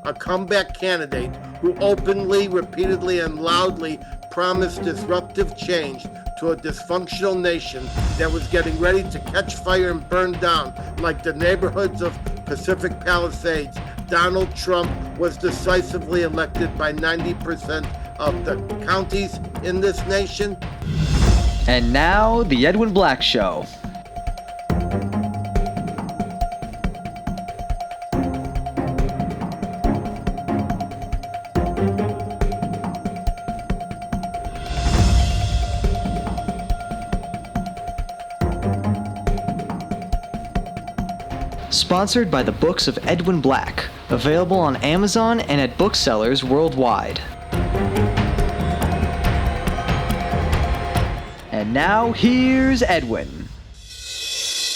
a comeback candidate who openly, repeatedly, and loudly promised disruptive change to a dysfunctional nation that was getting ready to catch fire and burn down like the neighborhoods of Pacific Palisades. Donald Trump was decisively elected by 90% of the counties in this nation. And now, The Edwin Black Show. Sponsored by the Books of Edwin Black, available on Amazon and at booksellers worldwide. And now, here's Edwin.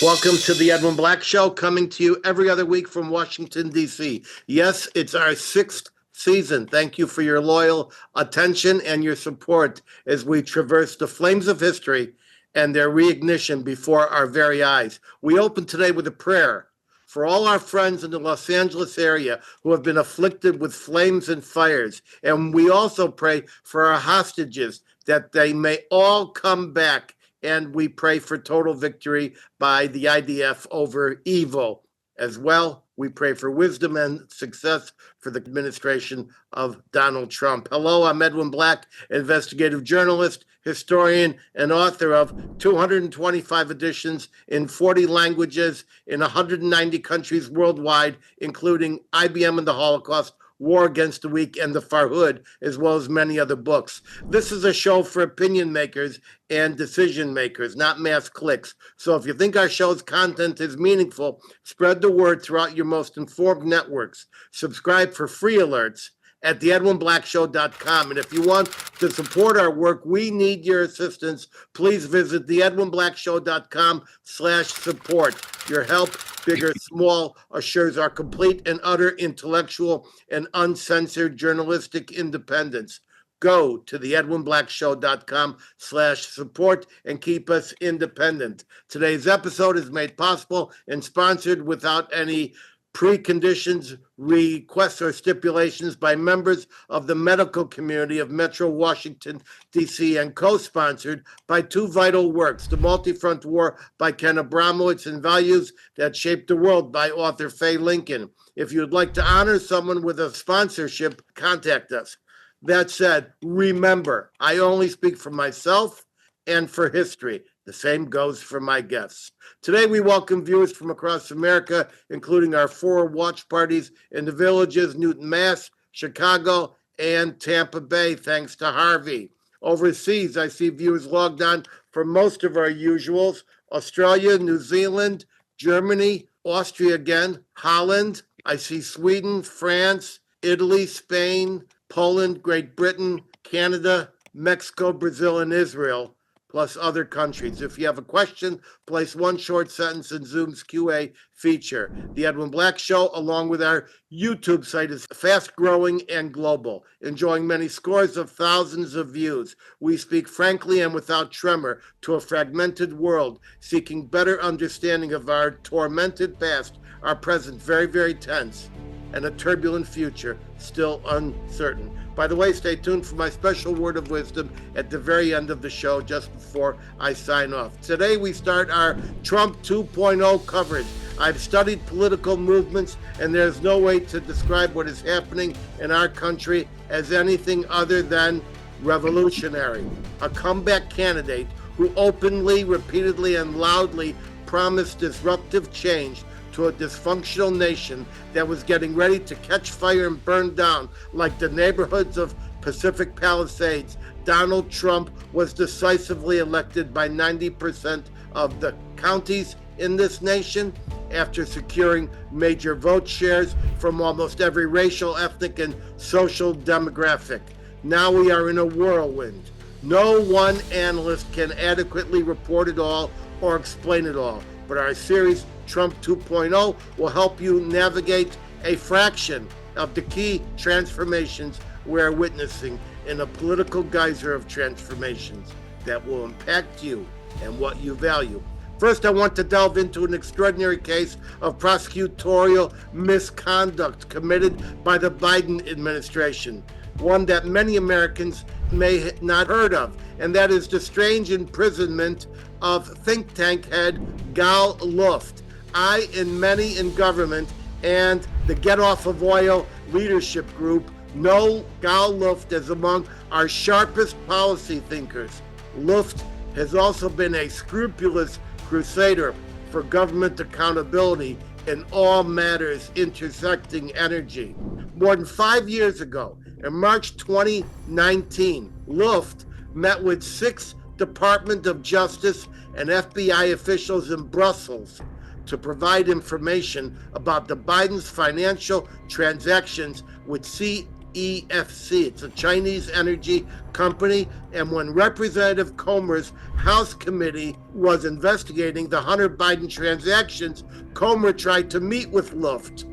Welcome to the Edwin Black Show, coming to you every other week from Washington, D.C. Yes, it's our 6th season. Thank you for your loyal attention and your support as we traverse the flames of history and their reignition before our very eyes. We open today with a prayer for all our friends in the Los Angeles area who have been afflicted with flames and fires. And we also pray for our hostages, that they may all come back. And we pray for total victory by the IDF over evil. As well, we pray for wisdom and success for the administration of Donald Trump. Hello, I'm Edwin Black, investigative journalist, historian, and author of 225 editions in 40 languages in 190 countries worldwide, including IBM and the Holocaust, War Against the Weak, and the Farhud, as well as many other books. This is a show for opinion makers and decision makers, not mass clicks. So if you think our show's content is meaningful, spread the word throughout your most informed networks. Subscribe for free alerts at theedwinblackshow.com. And if you want to support our work, we need your assistance. Please visit theedwinblackshow.com/support. Your help, big or small, assures our complete and utter intellectual and uncensored journalistic independence. Go to theedwinblackshow.com/support and keep us independent. Today's episode is made possible and sponsored without any preconditions, requests, or stipulations by members of the medical community of Metro Washington, D.C., and co-sponsored by two vital works, The Multi-Front War by Ken Abramowitz and Values That Shaped the World by author Faye Lincoln. If you'd like to honor someone with a sponsorship, contact us. That said, remember, I only speak for myself and for history. The same goes for my guests. Today, we welcome viewers from across America, including our 4 watch parties in the Villages, Newton, Mass., Chicago, and Tampa Bay, thanks to Harvey. Overseas, I see viewers logged on for most of our usuals: Australia, New Zealand, Germany, Austria again, Holland. I see Sweden, France, Italy, Spain, Poland, Great Britain, Canada, Mexico, Brazil, and Israel, plus other countries. If you have a question, place one short sentence in Zoom's QA feature. The Edwin Black Show, along with our YouTube site, is fast-growing and global, enjoying many scores of thousands of views. We speak frankly and without tremor to a fragmented world, seeking better understanding of our tormented past, our present very, very tense, and a turbulent future still uncertain. By the way, stay tuned for my special word of wisdom at the very end of the show, just before I sign off. Today, we start our Trump 2.0 coverage. I've studied political movements, and there's no way to describe what is happening in our country as anything other than revolutionary. A comeback candidate who openly, repeatedly, and loudly promised disruptive change to a dysfunctional nation that was getting ready to catch fire and burn down like the neighborhoods of Pacific Palisades. Donald Trump was decisively elected by 90% of the counties in this nation after securing major vote shares from almost every racial, ethnic, and social demographic. Now we are in a whirlwind. No one analyst can adequately report it all or explain it all, but our series Trump 2.0 will help you navigate a fraction of the key transformations we're witnessing in a political geyser of transformations that will impact you and what you value. First, I want to delve into an extraordinary case of prosecutorial misconduct committed by the Biden administration, one that many Americans may not heard of, and that is the strange imprisonment of think tank head Gal Luft. I and many in government and the Get Off of Oil leadership group know Gal Luft as among our sharpest policy thinkers. Luft has also been a scrupulous crusader for government accountability in all matters intersecting energy. More than 5 years ago, in March 2019, Luft met with 6 Department of Justice and FBI officials in Brussels to provide information about the Biden's financial transactions with CEFC. It's a Chinese energy company. And when Representative Comer's House committee was investigating the Hunter Biden transactions, Comer tried to meet with Luft.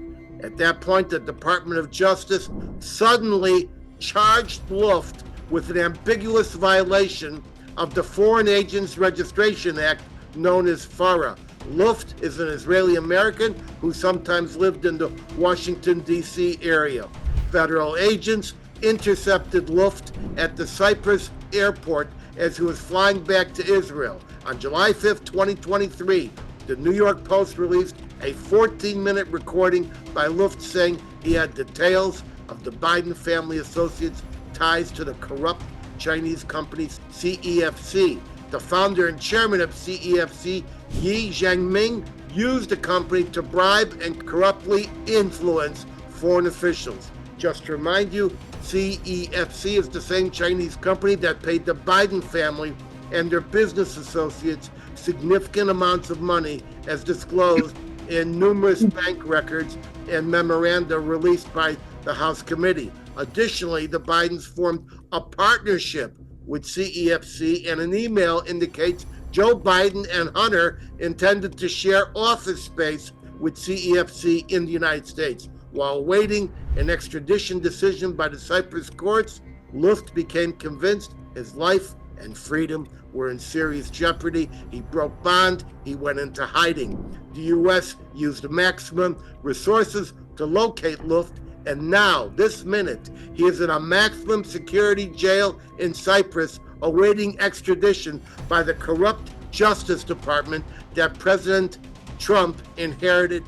At that point, the Department of Justice suddenly charged Luft with an ambiguous violation of the Foreign Agents Registration Act, known as FARA. Luft is an Israeli American who sometimes lived in the Washington, D.C. area. Federal agents intercepted Luft at the Cyprus airport as he was flying back to Israel. On July 5th, 2023, the New York Post released a 14-minute recording by Luft saying he had details of the Biden family associates' ties to the corrupt Chinese company CEFC. The founder and chairman of CEFC, Yi Jianming, used the company to bribe and corruptly influence foreign officials. Just to remind you, CEFC is the same Chinese company that paid the Biden family and their business associates significant amounts of money, as disclosed in numerous bank records and memoranda released by the House committee. Additionally, the Bidens formed a partnership with CEFC, and an email indicates Joe Biden and Hunter intended to share office space with CEFC in the United States. While awaiting an extradition decision by the Cyprus courts, Luft became convinced his life and freedom were in serious jeopardy. He broke bond. He went into hiding. The U.S. used maximum resources to locate Luft, and now, this minute, he is in a maximum security jail in Cyprus awaiting extradition by the corrupt Justice Department that President Trump inherited.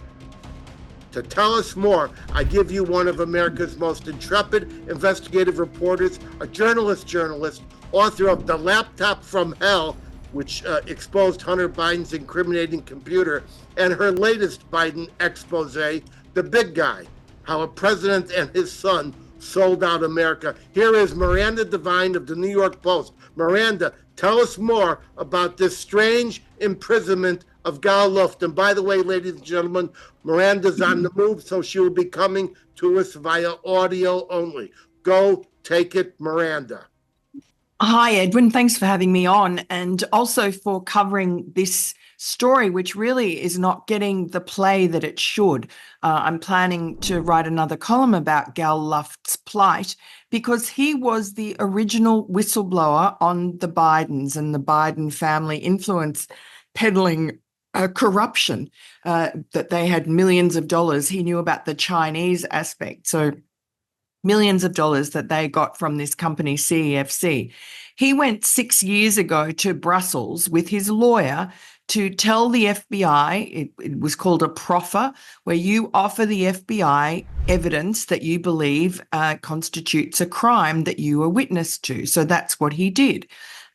To tell us more, I give you one of America's most intrepid investigative reporters, a journalist, author of The Laptop from Hell, which exposed Hunter Biden's incriminating computer, and her latest Biden expose, The Big Guy, How a President and His Son Sold Out America. Here is Miranda Devine of the New York Post. Miranda, tell us more about this strange imprisonment of Gal Luft. And by the way, ladies and gentlemen, Miranda's on the move, so she will be coming to us via audio only. Go take it, Miranda. Hi, Edwin. Thanks for having me on, and also for covering this story, which really is not getting the play that it should. I'm planning to write another column about Gal Luft's plight because he was the original whistleblower on the Bidens and the Biden family influence peddling corruption, that they had millions of dollars. He knew about the Chinese aspect. So millions of dollars that they got from this company, CEFC. He went 6 years ago to Brussels with his lawyer to tell the FBI, it was called a proffer, where you offer the FBI evidence that you believe constitutes a crime that you were witness to. So that's what he did.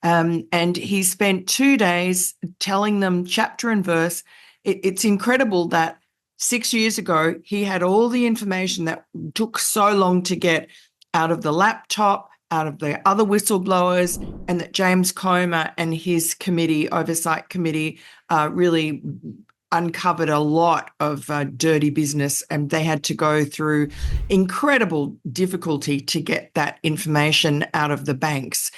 And he spent 2 days telling them chapter and verse. It's incredible that 6 years ago, he had all the information that took so long to get out of the laptop, out of the other whistleblowers, and that James Comer and his committee, oversight committee, really uncovered a lot of dirty business, and they had to go through incredible difficulty to get that information out of the banks.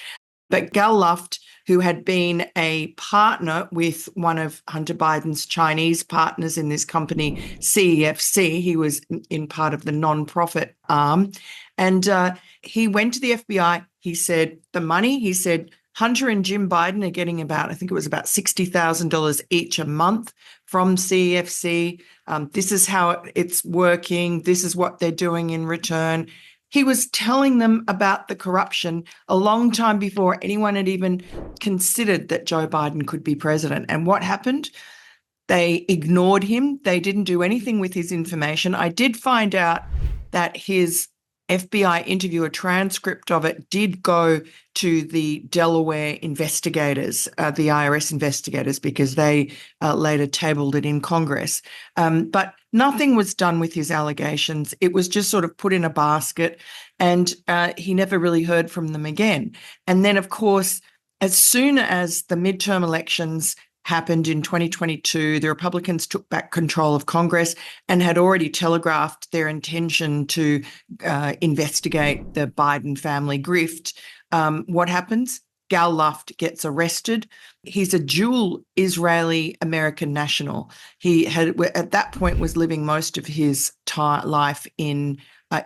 But Gal Luft, who had been a partner with one of Hunter Biden's Chinese partners in this company, CEFC, he was in part of the non-profit arm, and he went to the FBI. He said, the money, he said, Hunter and Jim Biden are getting about, I think it was about $60,000 each a month from CEFC. This is how it's working. This is what they're doing in return. He was telling them about the corruption a long time before anyone had even considered that Joe Biden could be president. And what happened? They ignored him. They didn't do anything with his information. I did find out that his FBI interview, a transcript of it, did go to the Delaware investigators, the IRS investigators, because they later tabled it in Congress. But nothing was done with his allegations. It was just sort of put in a basket, and he never really heard from them again. And then, of course, as soon as the midterm elections happened in 2022, the Republicans took back control of Congress and had already telegraphed their intention to investigate the Biden family grift. What happens? Gal Luft gets arrested. He's a dual Israeli-American national. He had, at that point, was living most of his life in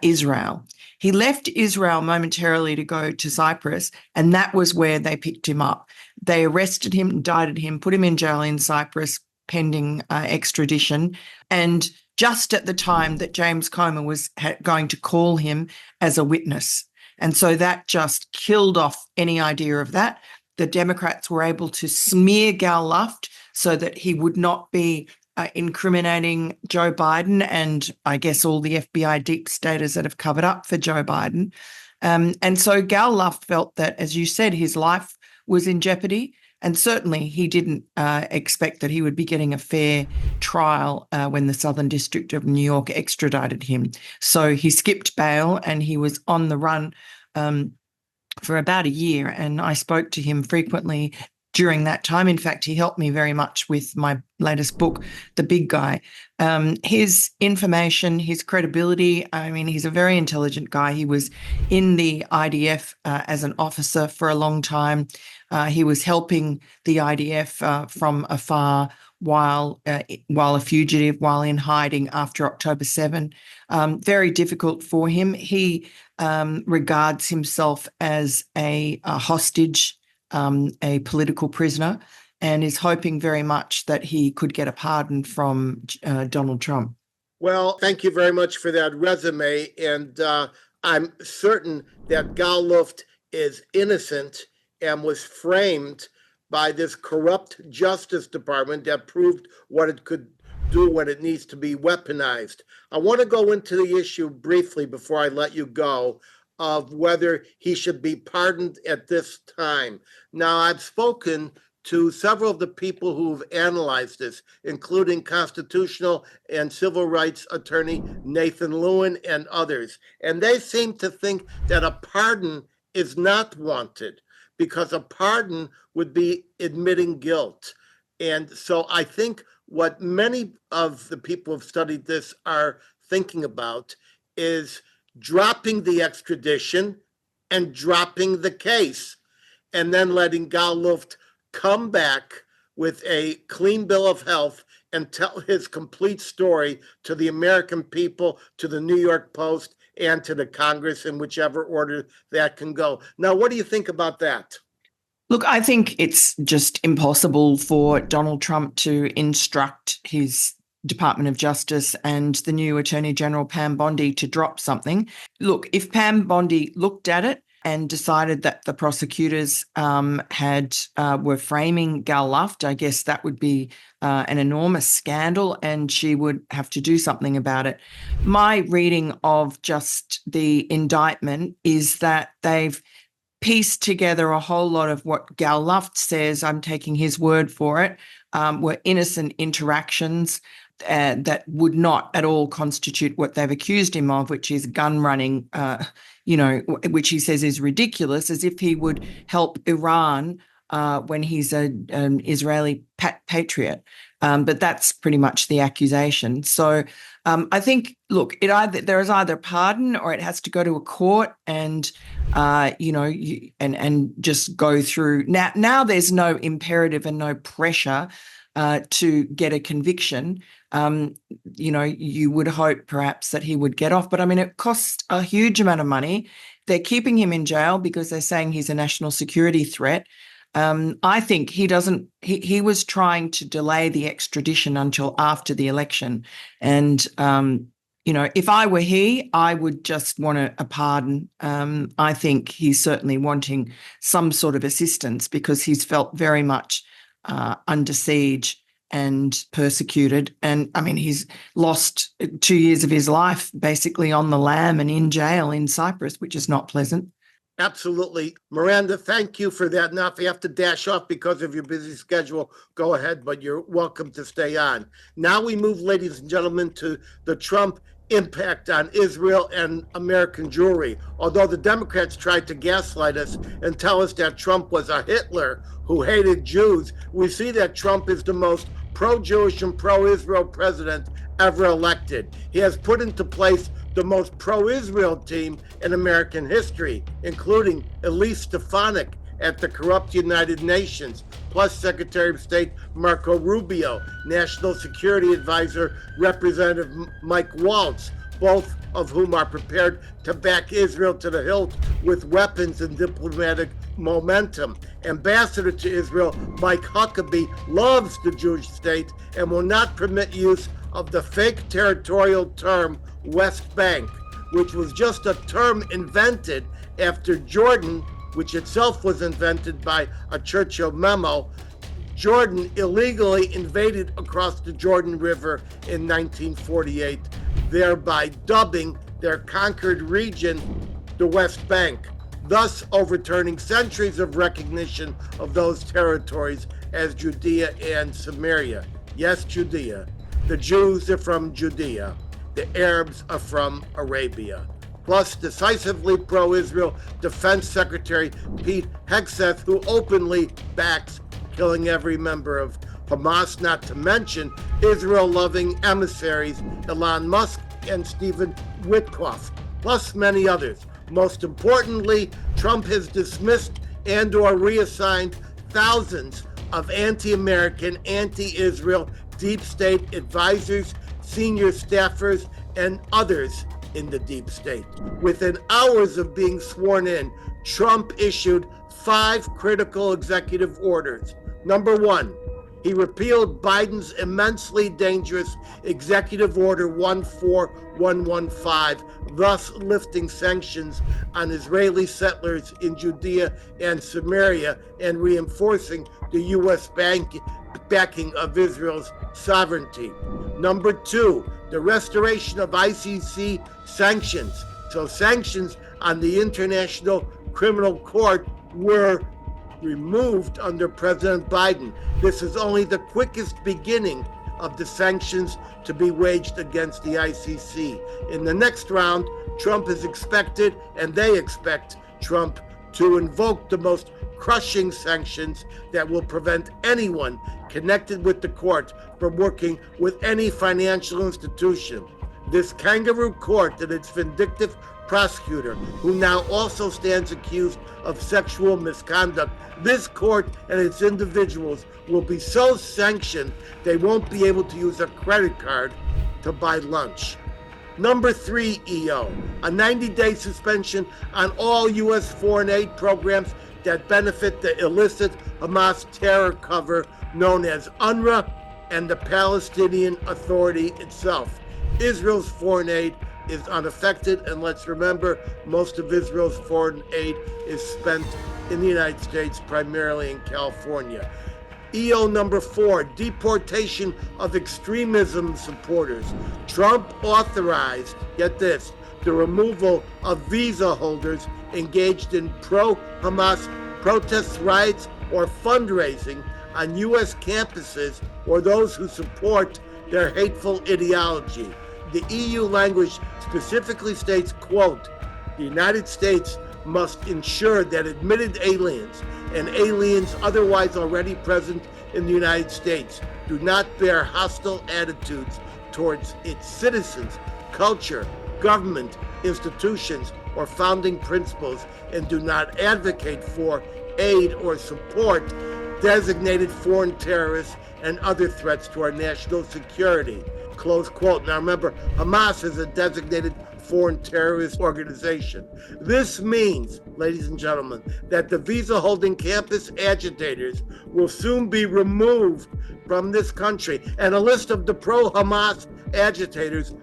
Israel. He left Israel momentarily to go to Cyprus, and that was where they picked him up. They arrested him, indicted him, put him in jail in Cyprus pending extradition. And just at the time that James Comer was going to call him as a witness. And so that just killed off any idea of that. The Democrats were able to smear Gal Luft so that he would not be incriminating Joe Biden and I guess all the FBI deep staters that have covered up for Joe Biden. And so Gal Luft felt that, as you said, his life was in jeopardy. And certainly he didn't expect that he would be getting a fair trial when the Southern District of New York extradited him. So he skipped bail and he was on the run for about a year. And I spoke to him frequently during that time. In fact, he helped me very much with my latest book, The Big Guy. His information, his credibility, I mean, he's a very intelligent guy. He was in the IDF as an officer for a long time. He was helping the IDF from afar while a fugitive, while in hiding after October 7. Very difficult for him. He regards himself as a hostage, a political prisoner, and is hoping very much that he could get a pardon from Donald Trump. Well, thank you very much for that resume. And I'm certain that Gal Luft is innocent and was framed by this corrupt Justice Department that proved what it could do when it needs to be weaponized. I want to go into the issue briefly before I let you go of whether he should be pardoned at this time. Now, I've spoken to several of the people who've analyzed this, including constitutional and civil rights attorney Nathan Lewin and others. And they seem to think that a pardon is not wanted because a pardon would be admitting guilt. And so I think what many of the people who've studied this are thinking about is dropping the extradition and dropping the case, and then letting Gal Luft come back with a clean bill of health and tell his complete story to the American people, to the New York Post, and to the Congress in whichever order that can go. Now, what do you think about that? Look, I think it's just impossible for Donald Trump to instruct his Department of Justice and the new Attorney General, Pam Bondi, to drop something. Look, if Pam Bondi looked at it and decided that the prosecutors were framing Gal Luft, I guess that would be an enormous scandal and she would have to do something about it. My reading of just the indictment is that they've pieced together a whole lot of what Gal Luft says, I'm taking his word for it, were innocent interactions that would not at all constitute what they've accused him of, which is gun running, which he says is ridiculous, as if he would help Iran when he's an Israeli patriot. But that's pretty much the accusation. So I think, look, there is either pardon or it has to go to a court and, and just go through. Now there's no imperative and no pressure to get a conviction. You would hope perhaps that he would get off. But I mean, it costs a huge amount of money. They're keeping him in jail because they're saying he's a national security threat. I think he was trying to delay the extradition until after the election. And, if I were he, I would just want a pardon. I think he's certainly wanting some sort of assistance because he's felt very much under siege and persecuted. And I mean, he's lost 2 years of his life basically on the lam and in jail in Cyprus, which is not pleasant. Absolutely. Miranda, thank you for that. Now, if you have to dash off because of your busy schedule, go ahead, but you're welcome to stay on. Now we move, ladies and gentlemen, to the Trump impact on Israel and American Jewry. Although the Democrats tried to gaslight us and tell us that Trump was a Hitler who hated Jews, we see that Trump is the most pro-Jewish and pro-Israel president ever elected. He has put into place the most pro-Israel team in American history, including Elise Stefanik at the corrupt United Nations, plus Secretary of State Marco Rubio, National Security Advisor Representative Mike Waltz, both of whom are prepared to back Israel to the hilt with weapons and diplomatic momentum. Ambassador to Israel Mike Huckabee loves the Jewish state and will not permit use of the fake territorial term West Bank, which was just a term invented after Jordan, which itself was invented by a Churchill memo. Jordan illegally invaded across the Jordan River in 1948, thereby dubbing their conquered region the West Bank, thus overturning centuries of recognition of those territories as Judea and Samaria. Yes, Judea. The Jews are from Judea. The Arabs are from Arabia. Plus, decisively pro-Israel Defense Secretary Pete Hegseth, who openly backs killing every member of Hamas, not to mention Israel-loving emissaries Elon Musk and Stephen Witkoff, plus many others. Most importantly, Trump has dismissed and/or reassigned thousands of anti-American, anti-Israel deep state advisors, senior staffers, and others in the deep state. Within hours of being sworn in, Trump issued 5 critical executive orders. Number 1, he repealed Biden's immensely dangerous Executive Order 14115, thus lifting sanctions on Israeli settlers in Judea and Samaria and reinforcing the U.S. backing of Israel's sovereignty. Number 2, the restoration of ICC sanctions. So sanctions on the International Criminal Court were removed under President Biden. This is only the quickest beginning of the sanctions to be waged against the ICC. In the next round, Trump is expected, and they expect Trump to invoke the most crushing sanctions that will prevent anyone connected with the court from working with any financial institution. This kangaroo court and its vindictive prosecutor, who now also stands accused of sexual misconduct, this court and its individuals will be so sanctioned they won't be able to use a credit card to buy lunch. Number 3, EO, a 90-day suspension on all U.S. foreign aid programs that benefit the illicit Hamas terror cover known as UNRWA and the Palestinian Authority itself. Israel's foreign aid is unaffected, and let's remember, most of Israel's foreign aid is spent in the United States, primarily in California. EO number 4, deportation of extremism supporters. Trump authorized, get this, the removal of visa holders engaged in pro-Hamas protests, riots, or fundraising on U.S. campuses, or those who support their hateful ideology. The EU language specifically states, quote, the United States must ensure that admitted aliens and aliens otherwise already present in the United States do not bear hostile attitudes towards its citizens, culture, government, institutions, or founding principles, and do not advocate for, aid, or support designated foreign terrorists and other threats to our national security. Close quote. Now remember, Hamas is a designated foreign terrorist organization. This means, ladies and gentlemen, that the visa-holding campus agitators will soon be removed from this country, and a list of the pro-Hamas agitators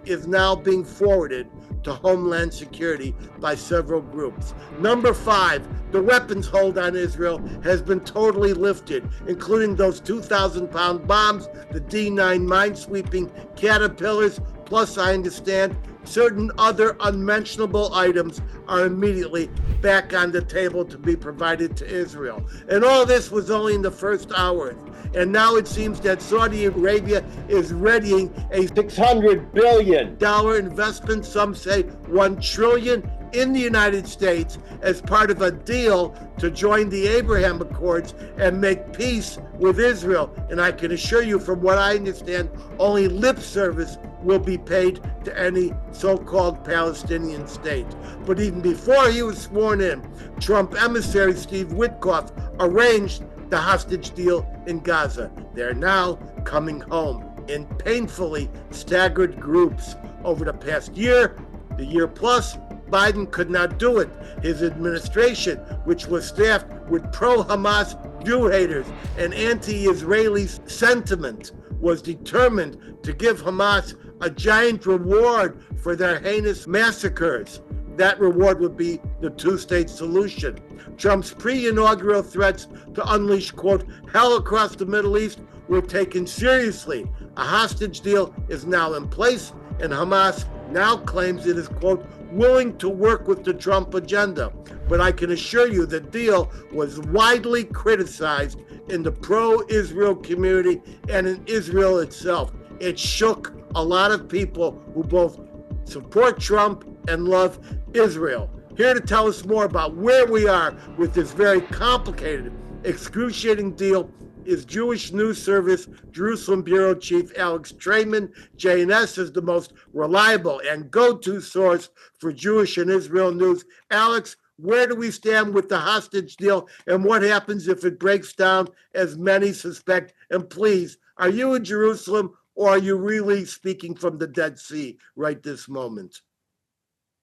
is now being forwarded to Homeland Security by several groups. Number 5, the weapons hold on Israel has been totally lifted, including those 2,000-pound bombs, the D9 minesweeping caterpillars, plus I understand certain other unmentionable items are immediately back on the table to be provided to Israel. And all this was only in the first hours. And now it seems that Saudi Arabia is readying a $600 billion investment, some say $1 trillion, in the United States as part of a deal to join the Abraham Accords and make peace with Israel. And I can assure you, from what I understand, only lip service will be paid to any so-called Palestinian state. But even before he was sworn in, Trump emissary Steve Witkoff arranged the hostage deal in Gaza. They're now coming home in painfully staggered groups. Over the past year, the year plus, Biden could not do it. His administration, which was staffed with pro-Hamas Jew haters and anti-Israeli sentiment, was determined to give Hamas a giant reward for their heinous massacres. That reward would be the two-state solution. Trump's pre-inaugural threats to unleash, quote, hell across the Middle East were taken seriously. A hostage deal is now in place, and Hamas now claims it is, quote, willing to work with the Trump agenda. But I can assure you the deal was widely criticized in the pro-Israel community and in Israel itself. It shook a lot of people who both support Trump and love Israel. Here to tell us more about where we are with this very complicated, excruciating deal is Jewish News Service Jerusalem Bureau Chief Alex Traiman. JNS is the most reliable and go-to source for Jewish and Israel news. Alex, where do we stand with the hostage deal, and what happens if it breaks down, as many suspect? And please, are you in Jerusalem, or are you really speaking from the Dead Sea right this moment?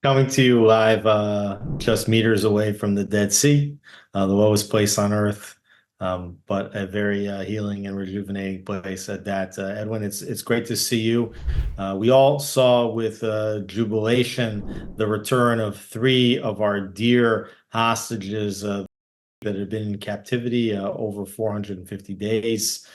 Coming to you live just meters away from the Dead Sea, the lowest place on earth, but a very healing and rejuvenating place at that. Edwin, it's great to see you. We all saw with jubilation the return of 3 of our dear hostages that had been in captivity over 450 days.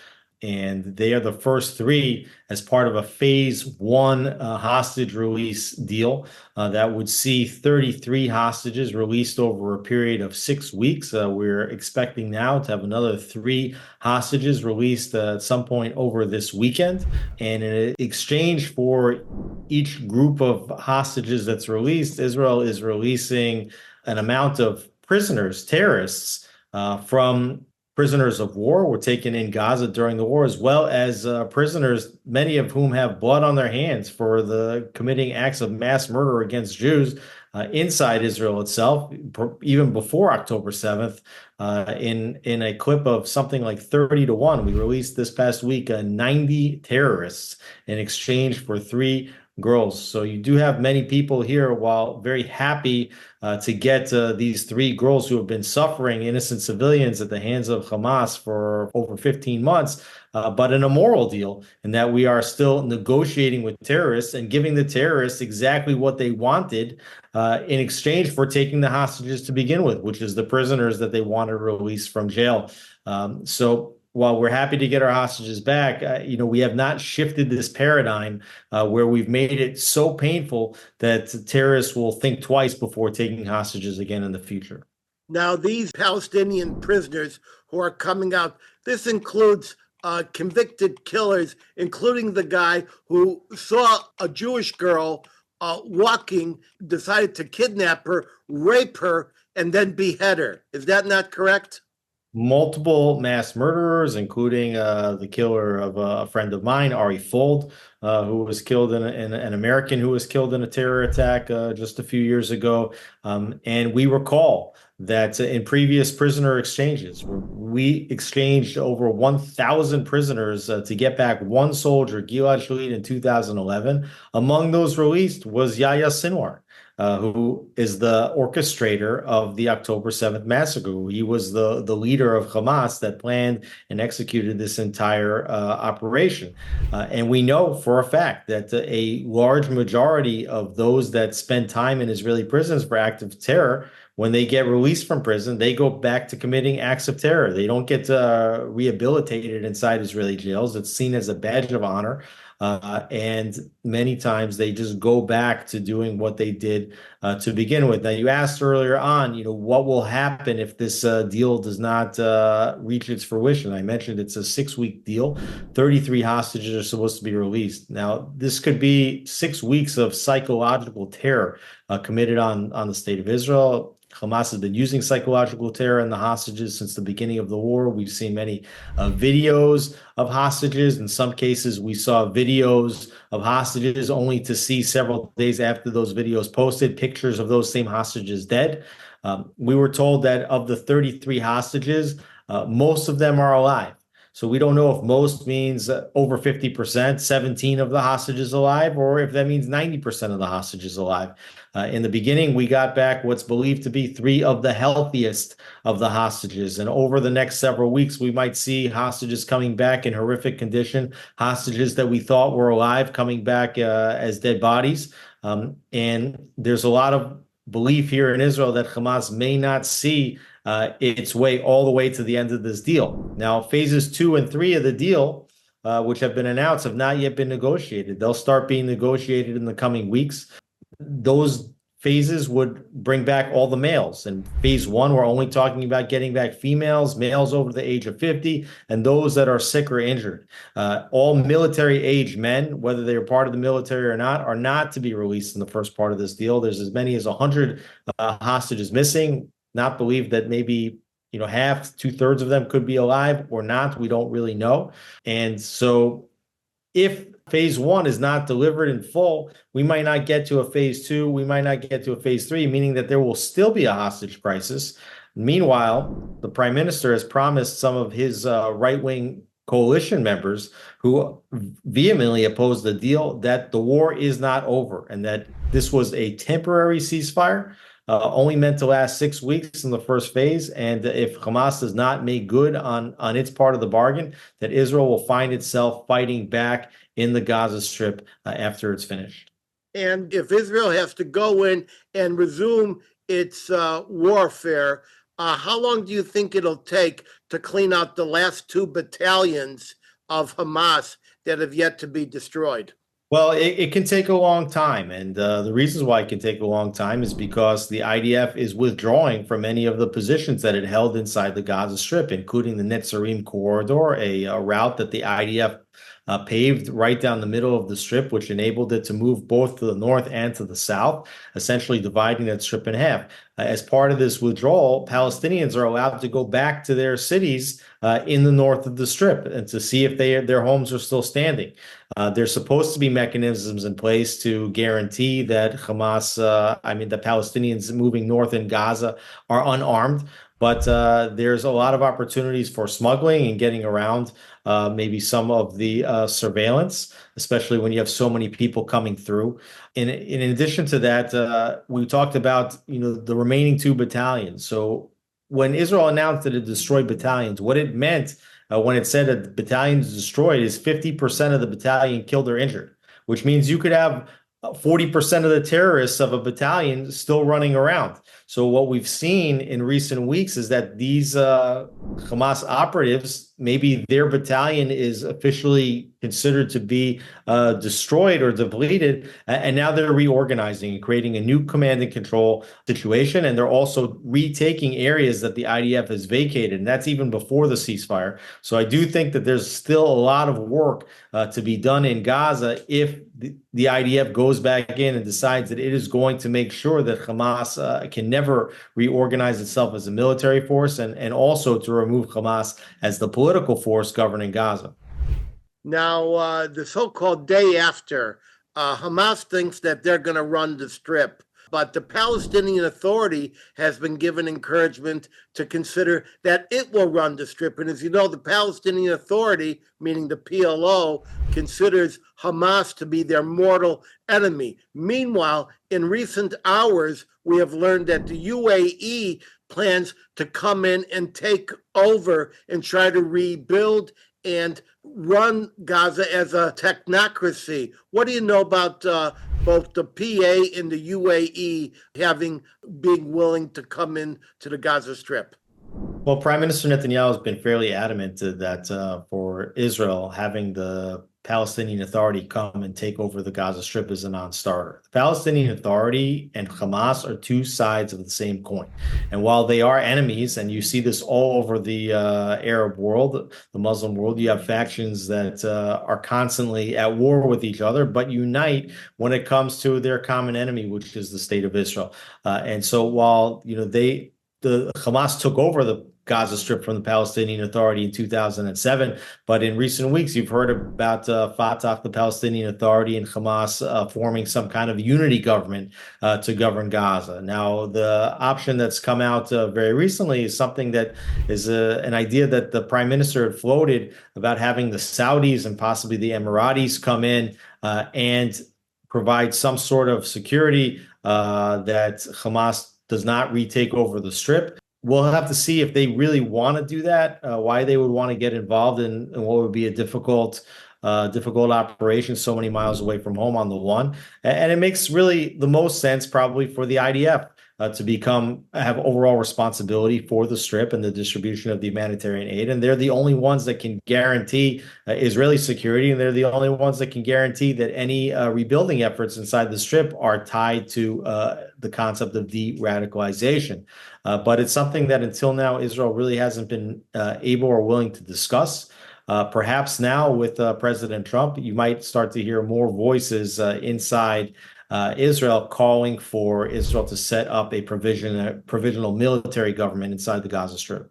And they are the first 3 as part of a phase 1 hostage release deal that would see 33 hostages released over a period of 6 weeks. We're expecting now to have another 3 hostages released at some point over this weekend. And in exchange for each group of hostages that's released, Israel is releasing an amount of prisoners, terrorists, from prisoners of war were taken in Gaza during the war, as well as prisoners, many of whom have blood on their hands for the committing acts of mass murder against Jews inside Israel itself, even before October 7th. In a clip of something like 30-1, we released this past week 90 terrorists in exchange for 3 girls. So you do have many people here, while very happy to get these 3 girls who have been suffering, innocent civilians, at the hands of Hamas for over 15 months, but an immoral deal, in that we are still negotiating with terrorists and giving the terrorists exactly what they wanted in exchange for taking the hostages to begin with, which is the prisoners that they wanted to release from jail. So while we're happy to get our hostages back, we have not shifted this paradigm where we've made it so painful that terrorists will think twice before taking hostages again in the future. Now, these Palestinian prisoners who are coming out, this includes convicted killers, including the guy who saw a Jewish girl walking, decided to kidnap her, rape her, and then behead her. Is that not correct? Multiple mass murderers, including the killer of a friend of mine, Ari Fold, who was killed in an American who was killed in a terror attack just a few years ago. And we recall that in previous prisoner exchanges, we exchanged over 1,000 prisoners to get back one soldier, Gilad Shalit, in 2011. Among those released was Yahya Sinwar, who is the orchestrator of the October 7th massacre. He was the leader of Hamas that planned and executed this entire operation. And we know for a fact that a large majority of those that spend time in Israeli prisons for acts of terror, when they get released from prison, they go back to committing acts of terror. They don't get rehabilitated inside Israeli jails. It's seen as a badge of honor. And many times they just go back to doing what they did to begin with. Now, you asked earlier on, what will happen if this deal does not reach its fruition? I mentioned it's a 6-week deal. 33 hostages are supposed to be released. Now, this could be 6 weeks of psychological terror committed on the state of Israel. Hamas has been using psychological terror in the hostages since the beginning of the war. We've seen many videos of hostages. In some cases, we saw videos of hostages only to see several days after those videos posted pictures of those same hostages dead. We were told that of the 33 hostages, most of them are alive. So we don't know if most means over 50%, 17 of the hostages alive, or if that means 90% of the hostages alive. In the beginning, we got back what's believed to be 3 of the healthiest of the hostages. And over the next several weeks, we might see hostages coming back in horrific condition, hostages that we thought were alive coming back as dead bodies. And there's a lot of belief here in Israel that Hamas may not see its way all the way to the end of this deal. Now, phases 2 and 3 of the deal, which have been announced, have not yet been negotiated. They'll start being negotiated in the coming weeks. Those phases would bring back all the males. In phase 1, we're only talking about getting back females, males over the age of 50, and those that are sick or injured. All military-age men, whether they're part of the military or not, are not to be released in the first part of this deal. There's as many as 100 hostages missing. Not believe that maybe half, 2/3 of them could be alive or not. We don't really know. And so if phase 1 is not delivered in full, we might not get to a phase 2. We might not get to a phase 3, meaning that there will still be a hostage crisis. Meanwhile, the prime minister has promised some of his right-wing coalition members who vehemently oppose the deal that the war is not over and that this was a temporary ceasefire. Only meant to last 6 weeks in the first phase. And if Hamas does not make good on its part of the bargain, that Israel will find itself fighting back in the Gaza Strip after it's finished. And if Israel has to go in and resume its warfare, how long do you think it'll take to clean out the last 2 battalions of Hamas that have yet to be destroyed? Well, it can take a long time. And the reasons why it can take a long time is because the IDF is withdrawing from many of the positions that it held inside the Gaza Strip, including the Netzarim corridor, a route that the IDF paved right down the middle of the strip, which enabled it to move both to the north and to the south, essentially dividing that strip in half. As part of this withdrawal, Palestinians are allowed to go back to their cities in the north of the strip and to see if their homes are still standing. There's supposed to be mechanisms in place to guarantee that the Palestinians moving north in Gaza are unarmed. But there's a lot of opportunities for smuggling and getting around maybe some of the surveillance, especially when you have so many people coming through. In addition to that, we talked about the remaining 2 battalions. So when Israel announced that it destroyed battalions, what it meant when it said that the battalion is destroyed is 50% of the battalion killed or injured, which means you could have 40% of the terrorists of a battalion still running around. So what we've seen in recent weeks is that these Hamas operatives, maybe their battalion is officially considered to be destroyed or depleted, and now they're reorganizing and creating a new command and control situation, and they're also retaking areas that the IDF has vacated, and that's even before the ceasefire. So I do think that there's still a lot of work to be done in Gaza if the IDF goes back in and decides that it is going to make sure that Hamas can never reorganize itself as a military force, and also to remove Hamas as the political force governing Gaza. Now, the so-called day after, Hamas thinks that they're going to run the strip. But the Palestinian Authority has been given encouragement to consider that it will run the Strip. And as you know, the Palestinian Authority, meaning the PLO, considers Hamas to be their mortal enemy. Meanwhile, in recent hours, we have learned that the UAE plans to come in and take over and try to rebuild and run Gaza as a technocracy. What do you know about both the PA and the UAE being willing to come in to the Gaza Strip? Well, Prime Minister Netanyahu has been fairly adamant that for Israel, having the Palestinian Authority come and take over the Gaza Strip is a non-starter. The Palestinian Authority and Hamas are two sides of the same coin. And while they are enemies, and you see this all over the Arab world, the Muslim world, you have factions that are constantly at war with each other, but unite when it comes to their common enemy, which is the state of Israel. And so while, the Hamas took over the Gaza Strip from the Palestinian Authority in 2007. But in recent weeks, you've heard about Fatah, the Palestinian Authority, and Hamas forming some kind of unity government to govern Gaza. Now, the option that's come out very recently is something that is an idea that the Prime Minister had floated about having the Saudis and possibly the Emiratis come in and provide some sort of security that Hamas does not retake over the Strip. We'll have to see if they really want to do that, why they would want to get involved in what would be a difficult operation so many miles away from home on the one. And it makes really the most sense probably for the IDF to have overall responsibility for the Strip and the distribution of the humanitarian aid. And they're the only ones that can guarantee Israeli security. And they're the only ones that can guarantee that any rebuilding efforts inside the Strip are tied to the concept of de-radicalization. But it's something that until now, Israel really hasn't been able or willing to discuss. Perhaps now with President Trump, you might start to hear more voices inside Israel calling for Israel to set up a provisional military government inside the Gaza Strip.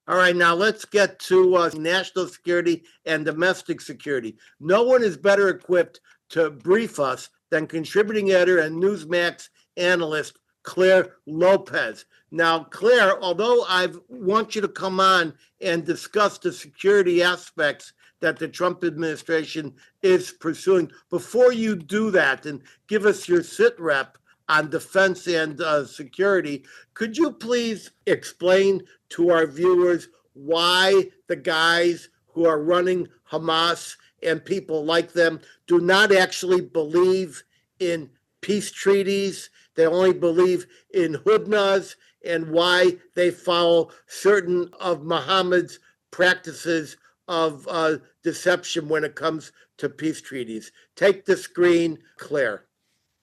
All right, now let's get to national security and domestic security. No one is better equipped to brief us than contributing editor and Newsmax analyst Clare Lopez. Now, Clare, although I want you to come on and discuss the security aspects that the Trump administration is pursuing, before you do that and give us your sit rep on defense and security, could you please explain to our viewers why the guys who are running Hamas and people like them do not actually believe in peace treaties? They only believe in hudnas, and why they follow certain of Muhammad's practices of deception when it comes to peace treaties. Take the screen, Clare.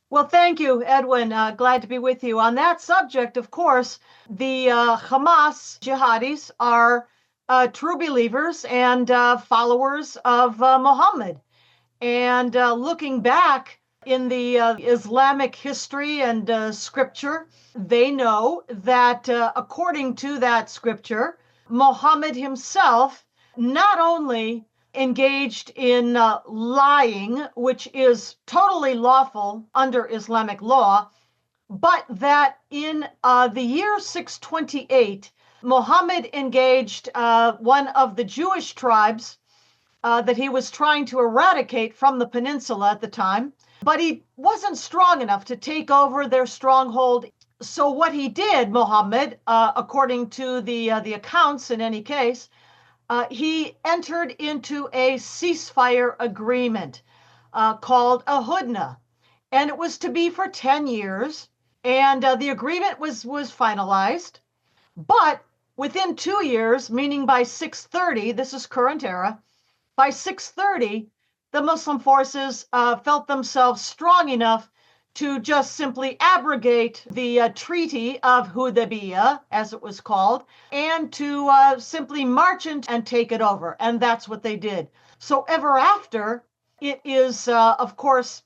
Well, thank you, Edwin. Glad to be with you. On that subject, of course, the Hamas jihadis are true believers and followers of Muhammad. And looking back in the Islamic history and scripture, they know that according to that scripture, Muhammad himself not only engaged in lying, which is totally lawful under Islamic law, but that in the year 628, Muhammad engaged one of the Jewish tribes that he was trying to eradicate from the peninsula at the time, but he wasn't strong enough to take over their stronghold. So what he did, Muhammad, according to the accounts in any case, he entered into a ceasefire agreement called a hudna, and it was to be for 10 years, and the agreement was finalized. But within 2 years, meaning by 630, this is current era, by 630, the Muslim forces felt themselves strong enough to just simply abrogate the Treaty of Hudaybiyah, as it was called, and to simply march in and take it over. And that's what they did. So ever after, it is, of course,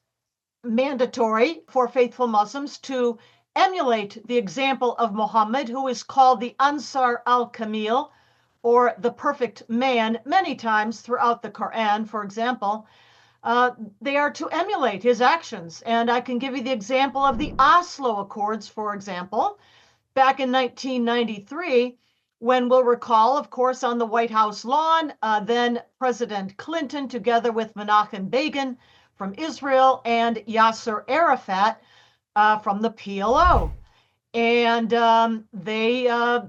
mandatory for faithful Muslims to emulate the example of Muhammad, who is called the Ansar al-Kamil, or the perfect man, many times throughout the Quran, for example. they are to emulate his actions. And I can give you the example of the Oslo Accords, for example, back in 1993, when we'll recall, of course, on the White House lawn, then President Clinton, together with Menachem Begin from Israel and Yasser Arafat from the PLO. And they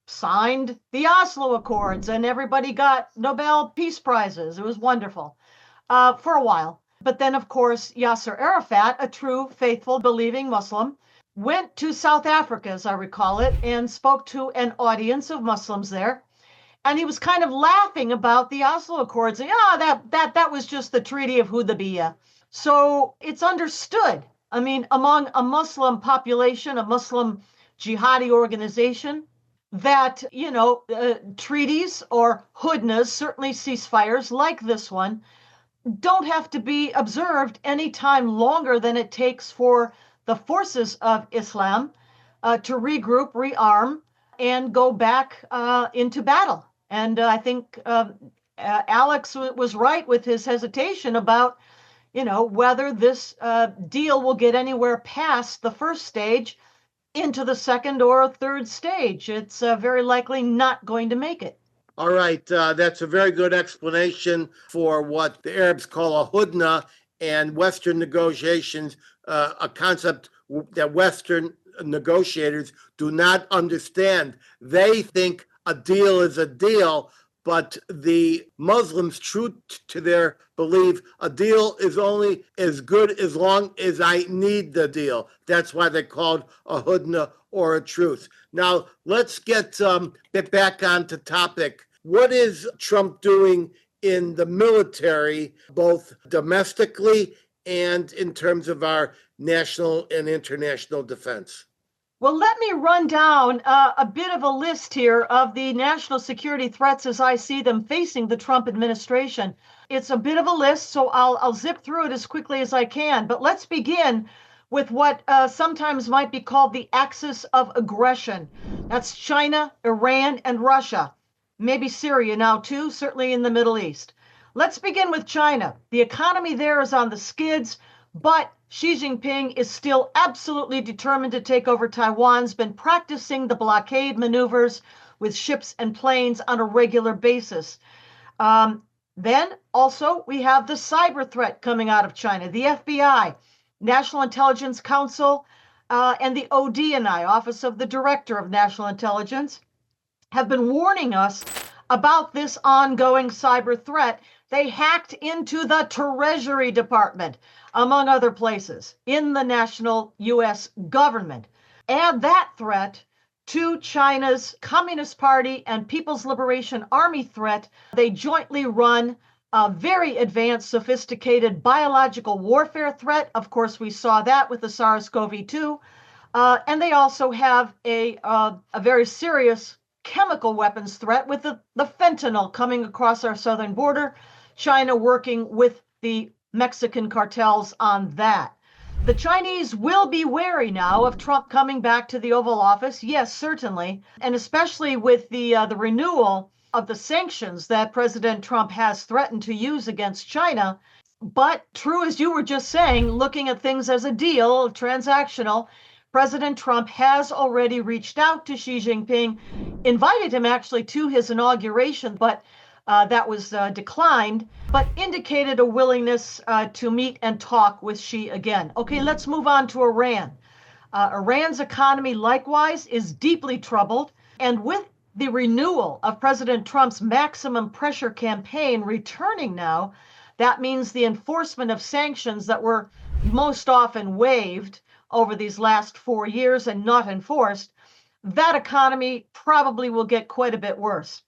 signed the Oslo Accords, and everybody got Nobel Peace Prizes. It was wonderful for a while. But then, of course, Yasser Arafat, a true, faithful, believing Muslim, went to South Africa, as I recall it, and spoke to an audience of Muslims there. And he was kind of laughing about the Oslo Accords. Saying, that was just the Treaty of Hudaybiyah. So it's understood. I mean, among a Muslim population, a Muslim jihadi organization, that, treaties or hudnas, certainly ceasefires like this one, don't have to be observed any time longer than it takes for the forces of Islam to regroup, rearm, and go back into battle. And I think Alex was right with his hesitation about, whether this deal will get anywhere past the first stage into the second or third stage. It's very likely not going to make it. All right, that's a very good explanation for what the Arabs call a hudna and Western negotiations, a concept that Western negotiators do not understand. They think a deal is a deal, but the Muslims, true to their belief, a deal is only as good as long as I need the deal. That's why they called a hudna or a truce. Now, let's get back onto topic. What is Trump doing in the military, both domestically and in terms of our national and international defense? Well, let me run down a bit of a list here of the national security threats as I see them facing the Trump administration. It's a bit of a list, so I'll zip through it as quickly as I can. But let's begin with what sometimes might be called the axis of aggression. That's China, Iran, and Russia. Maybe Syria now too, certainly in the Middle East. Let's begin with China. The economy there is on the skids, but Xi Jinping is still absolutely determined to take over Taiwan's been practicing the blockade maneuvers with ships and planes on a regular basis. Then also we have the cyber threat coming out of China. The FBI, National Intelligence Council, and the ODNI, Office of the Director of National Intelligence, have been warning us about this ongoing cyber threat. They hacked into the Treasury Department, among other places, in the national U.S. government. Add that threat to China's Communist Party and People's Liberation Army threat. They jointly run a very advanced, sophisticated biological warfare threat. Of course, we saw that with the SARS-CoV-2. And they also have a very serious chemical weapons threat with the fentanyl coming across our southern border. China working with the Mexican cartels on that. The Chinese will be wary now of Trump coming back to the Oval Office. Yes, certainly. And especially with the renewal of the sanctions that President Trump has threatened to use against China. But true as you were just saying, looking at things as a deal, transactional, President Trump has already reached out to Xi Jinping, invited him actually to his inauguration, but that was declined, but indicated a willingness to meet and talk with Xi again. Okay, let's move on to Iran. Iran's economy likewise is deeply troubled, and with the renewal of President Trump's maximum pressure campaign returning now, that means the enforcement of sanctions that were most often waived over these last 4 years and not enforced, that economy probably will get quite a bit worse.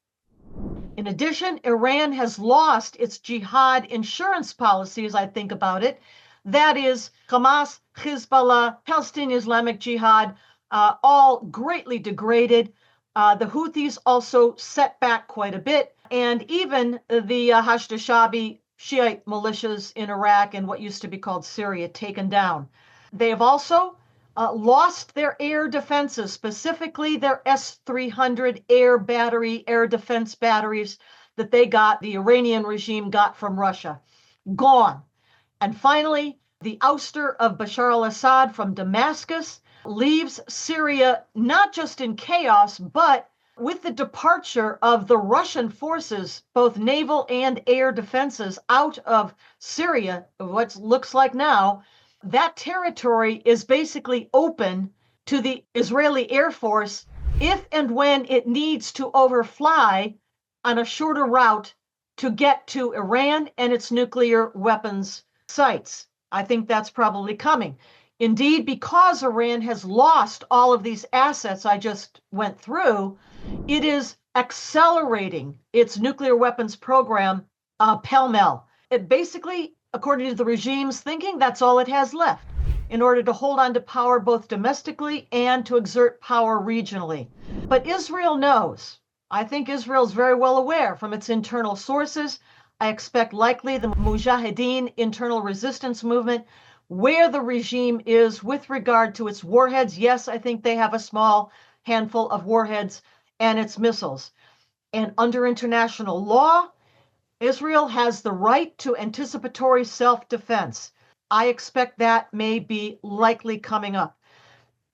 In addition, Iran has lost its jihad insurance policy, as I think about it. That is, Hamas, Hezbollah, Palestinian Islamic Jihad, all greatly degraded. The Houthis also set back quite a bit. And even the Hashd al-Shaabi Shiite militias in Iraq and what used to be called Syria taken down. They have also lost their air defenses, specifically their S-300 air defense batteries that the Iranian regime got from Russia. Gone. And finally, the ouster of Bashar al-Assad from Damascus leaves Syria not just in chaos, but with the departure of the Russian forces, both naval and air defenses, out of Syria, what looks like now, that territory is basically open to the Israeli Air Force if and when it needs to overfly on a shorter route to get to Iran and its nuclear weapons sites. I think that's probably coming. Indeed, because Iran has lost all of these assets I just went through, it is accelerating its nuclear weapons program pell-mell. It basically, according to the regime's thinking, that's all it has left in order to hold on to power both domestically and to exert power regionally. But Israel knows. I think Israel is very well aware from its internal sources. I expect likely the Mujahideen internal resistance movement, where the regime is with regard to its warheads. Yes, I think they have a small handful of warheads and its missiles. And under international law, Israel has the right to anticipatory self-defense. I expect that may be likely coming up.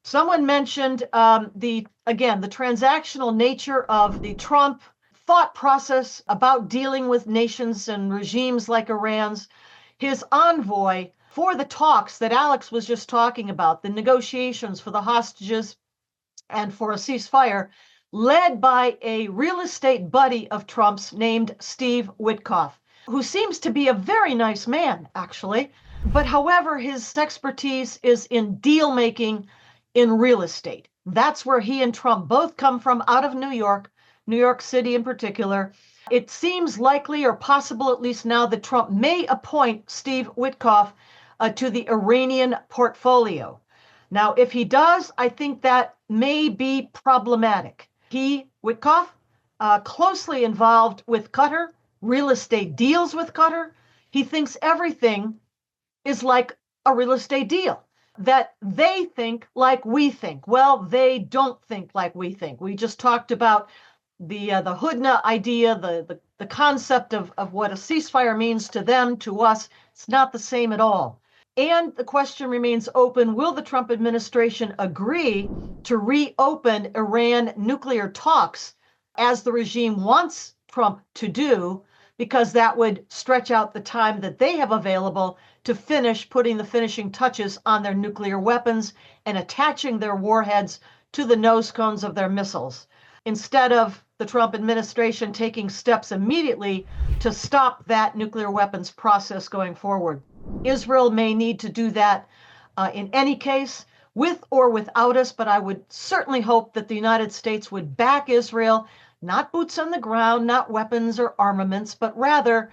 Someone mentioned the transactional nature of the Trump thought process about dealing with nations and regimes like Iran's. His envoy for the talks that Alex was just talking about, the negotiations for the hostages and for a ceasefire, led by a real estate buddy of Trump's named Steve Witkoff, who seems to be a very nice man, actually. But however, his expertise is in deal making in real estate. That's where he and Trump both come from, out of New York City in particular. It seems likely or possible, at least now, that Trump may appoint Steve Witkoff to the Iranian portfolio. Now, if he does, I think that may be problematic. Witkoff, closely involved with Qatar, real estate deals with Qatar. He thinks everything is like a real estate deal, that they think like we think. Well, they don't think like we think. We just talked about the Hudna idea, the concept of what a ceasefire means to them, to us. It's not the same at all. And the question remains open, will the Trump administration agree to reopen Iran nuclear talks as the regime wants Trump to do, because that would stretch out the time that they have available to finish putting the finishing touches on their nuclear weapons and attaching their warheads to the nose cones of their missiles, instead of the Trump administration taking steps immediately to stop that nuclear weapons process going forward. Israel may need to do that in any case, with or without us, but I would certainly hope that the United States would back Israel, not boots on the ground, not weapons or armaments, but rather,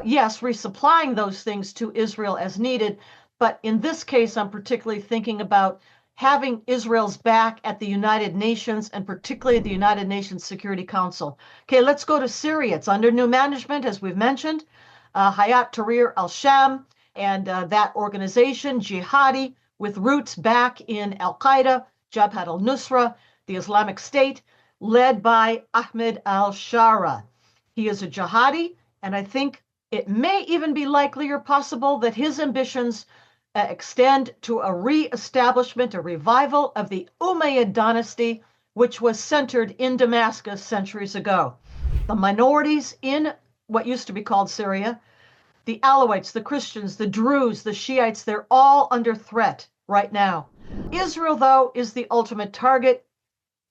yes, resupplying those things to Israel as needed. But in this case, I'm particularly thinking about having Israel's back at the United Nations, and particularly the United Nations Security Council. Okay, let's go to Syria. It's under new management, as we've mentioned. Hayat Tahrir al-Sham and that organization, jihadi, with roots back in Al-Qaeda, Jabhat al-Nusra, the Islamic State, led by Ahmed al-Shara. He is a jihadi, and I think it may even be likely or possible that his ambitions extend to a re-establishment, a revival of the Umayyad dynasty, which was centered in Damascus centuries ago. The minorities in what used to be called Syria, the Alawites, the Christians, the Druze, the Shiites, they're all under threat right now. Israel, though, is the ultimate target,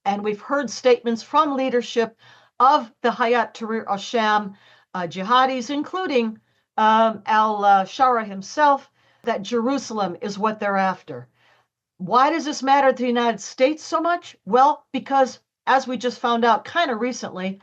and we've heard statements from leadership of the Hayat Tahrir al-Sham jihadis, including al-Shara himself, that Jerusalem is what they're after. Why does this matter to the United States so much? Well, because as we just found out kind of recently,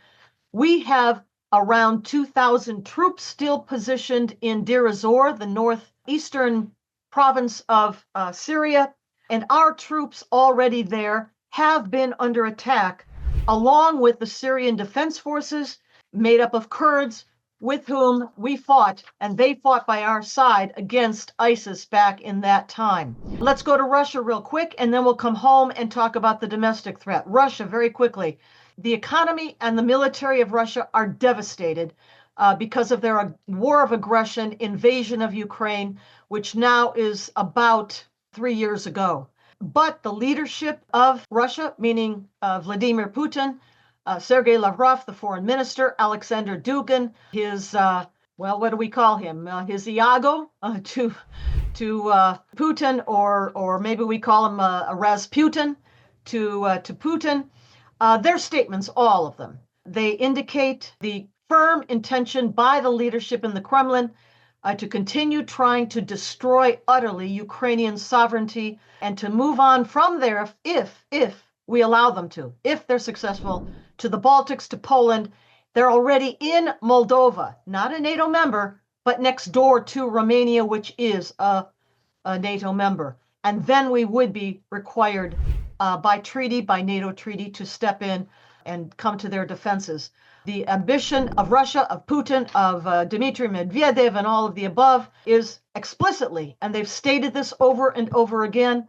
we have around 2,000 troops still positioned in Deir ez-Zor, the northeastern province of Syria, and our troops already there have been under attack, along with the Syrian Defense Forces, made up of Kurds, with whom we fought, and they fought by our side against ISIS back in that time. Let's go to Russia real quick, and then we'll come home and talk about the domestic threat. Russia, very quickly. The economy and the military of Russia are devastated because of their war of aggression, invasion of Ukraine, which now is about 3 years ago. But the leadership of Russia, meaning Vladimir Putin, Sergei Lavrov, the foreign minister, Alexander Dugin, his, what do we call him? His Iago to Putin, or maybe we call him a Rasputin to Putin. Their statements, all of them, they indicate the firm intention by the leadership in the Kremlin to continue trying to destroy utterly Ukrainian sovereignty and to move on from there if we allow them to, if they're successful, to the Baltics, to Poland. They're already in Moldova, not a NATO member, but next door to Romania, which is a NATO member. And then we would be required by treaty, by NATO treaty, to step in and come to their defenses. The ambition of Russia, of Putin, of Dmitry Medvedev, and all of the above is explicitly, and they've stated this over and over again,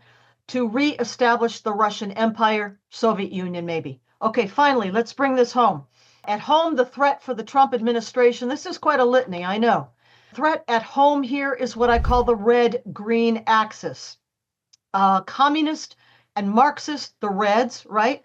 to reestablish the Russian Empire, Soviet Union maybe. Okay, finally, let's bring this home. At home, the threat for the Trump administration, this is quite a litany, I know. Threat at home here is what I call the red-green axis. Communist and Marxist, the Reds, right?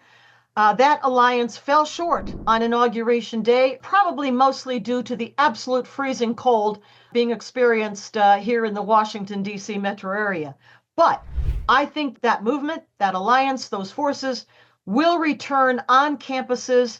That alliance fell short on Inauguration Day, probably mostly due to the absolute freezing cold being experienced here in the Washington, D.C. metro area. But I think that movement, that alliance, those forces will return on campuses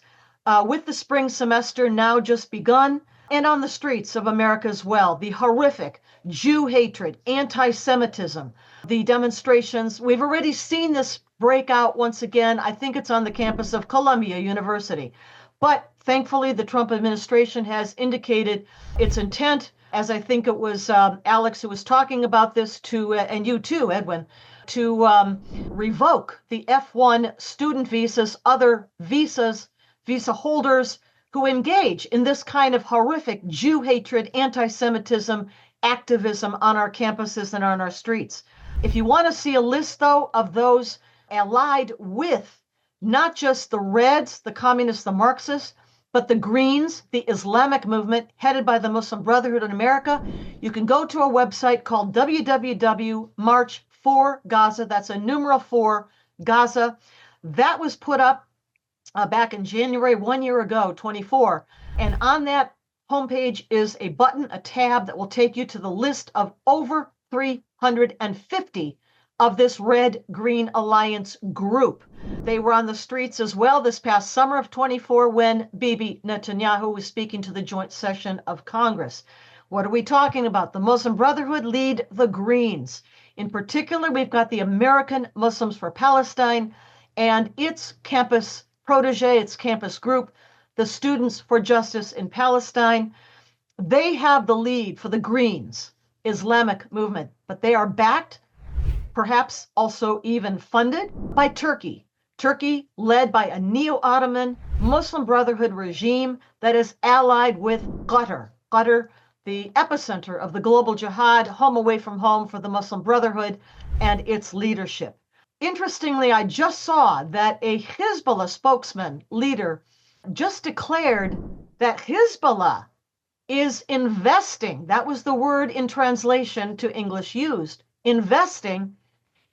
with the spring semester now just begun, and on the streets of America as well. The horrific Jew hatred, anti-Semitism, the demonstrations. We've already seen this break out once again. I think it's on the campus of Columbia University. But thankfully, the Trump administration has indicated its intent, as I think it was Alex who was talking about this, and you too, Edwin, to revoke the F1 student visas, other visas, visa holders who engage in this kind of horrific Jew hatred, anti-Semitism, activism on our campuses and on our streets. If you want to see a list, though, of those allied with not just the Reds, the Communists, the Marxists, but the Greens, the Islamic movement headed by the Muslim Brotherhood in America, you can go to a website called www.march4gaza. That's a numeral 4 Gaza. That was put up back in January, 1 year ago, 24. And on that homepage is a button, a tab that will take you to the list of over 350 of this Red-Green Alliance group. They were on the streets as well this past summer of 24 when Bibi Netanyahu was speaking to the joint session of Congress. What are we talking about? The Muslim Brotherhood lead the Greens. In particular, we've got the American Muslims for Palestine and its campus protege, its campus group, the Students for Justice in Palestine. They have the lead for the Greens Islamic movement, but they are backed, perhaps also even funded, by Turkey. Turkey, led by a neo-Ottoman Muslim Brotherhood regime that is allied with Qatar. Qatar, the epicenter of the global jihad, home away from home for the Muslim Brotherhood and its leadership. Interestingly, I just saw that a Hezbollah spokesman, leader, just declared that Hezbollah is investing, that was the word in translation to English used, investing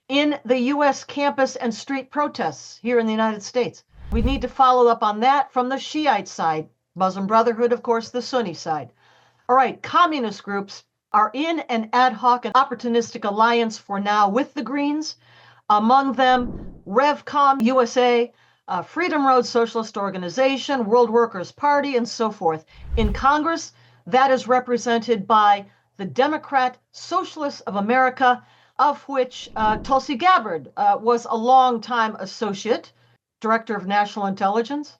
in the U.S. campus and street protests here in the United States. We need to follow up on that from the Shiite side, Muslim Brotherhood, of course, the Sunni side. All right, communist groups are in an ad hoc and opportunistic alliance for now with the Greens. Among them, RevCom USA, Freedom Road Socialist Organization, World Workers Party, and so forth. In Congress, that is represented by the Democrat Socialists of America, of which Tulsi Gabbard was a longtime associate, Director of National Intelligence.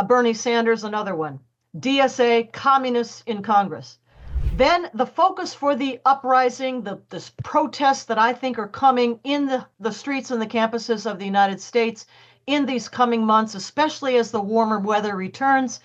Bernie Sanders, another one. DSA, Communists in Congress. Then the focus for the uprising, the protests that I think are coming in the streets and the campuses of the United States in these coming months, especially as the warmer weather returns,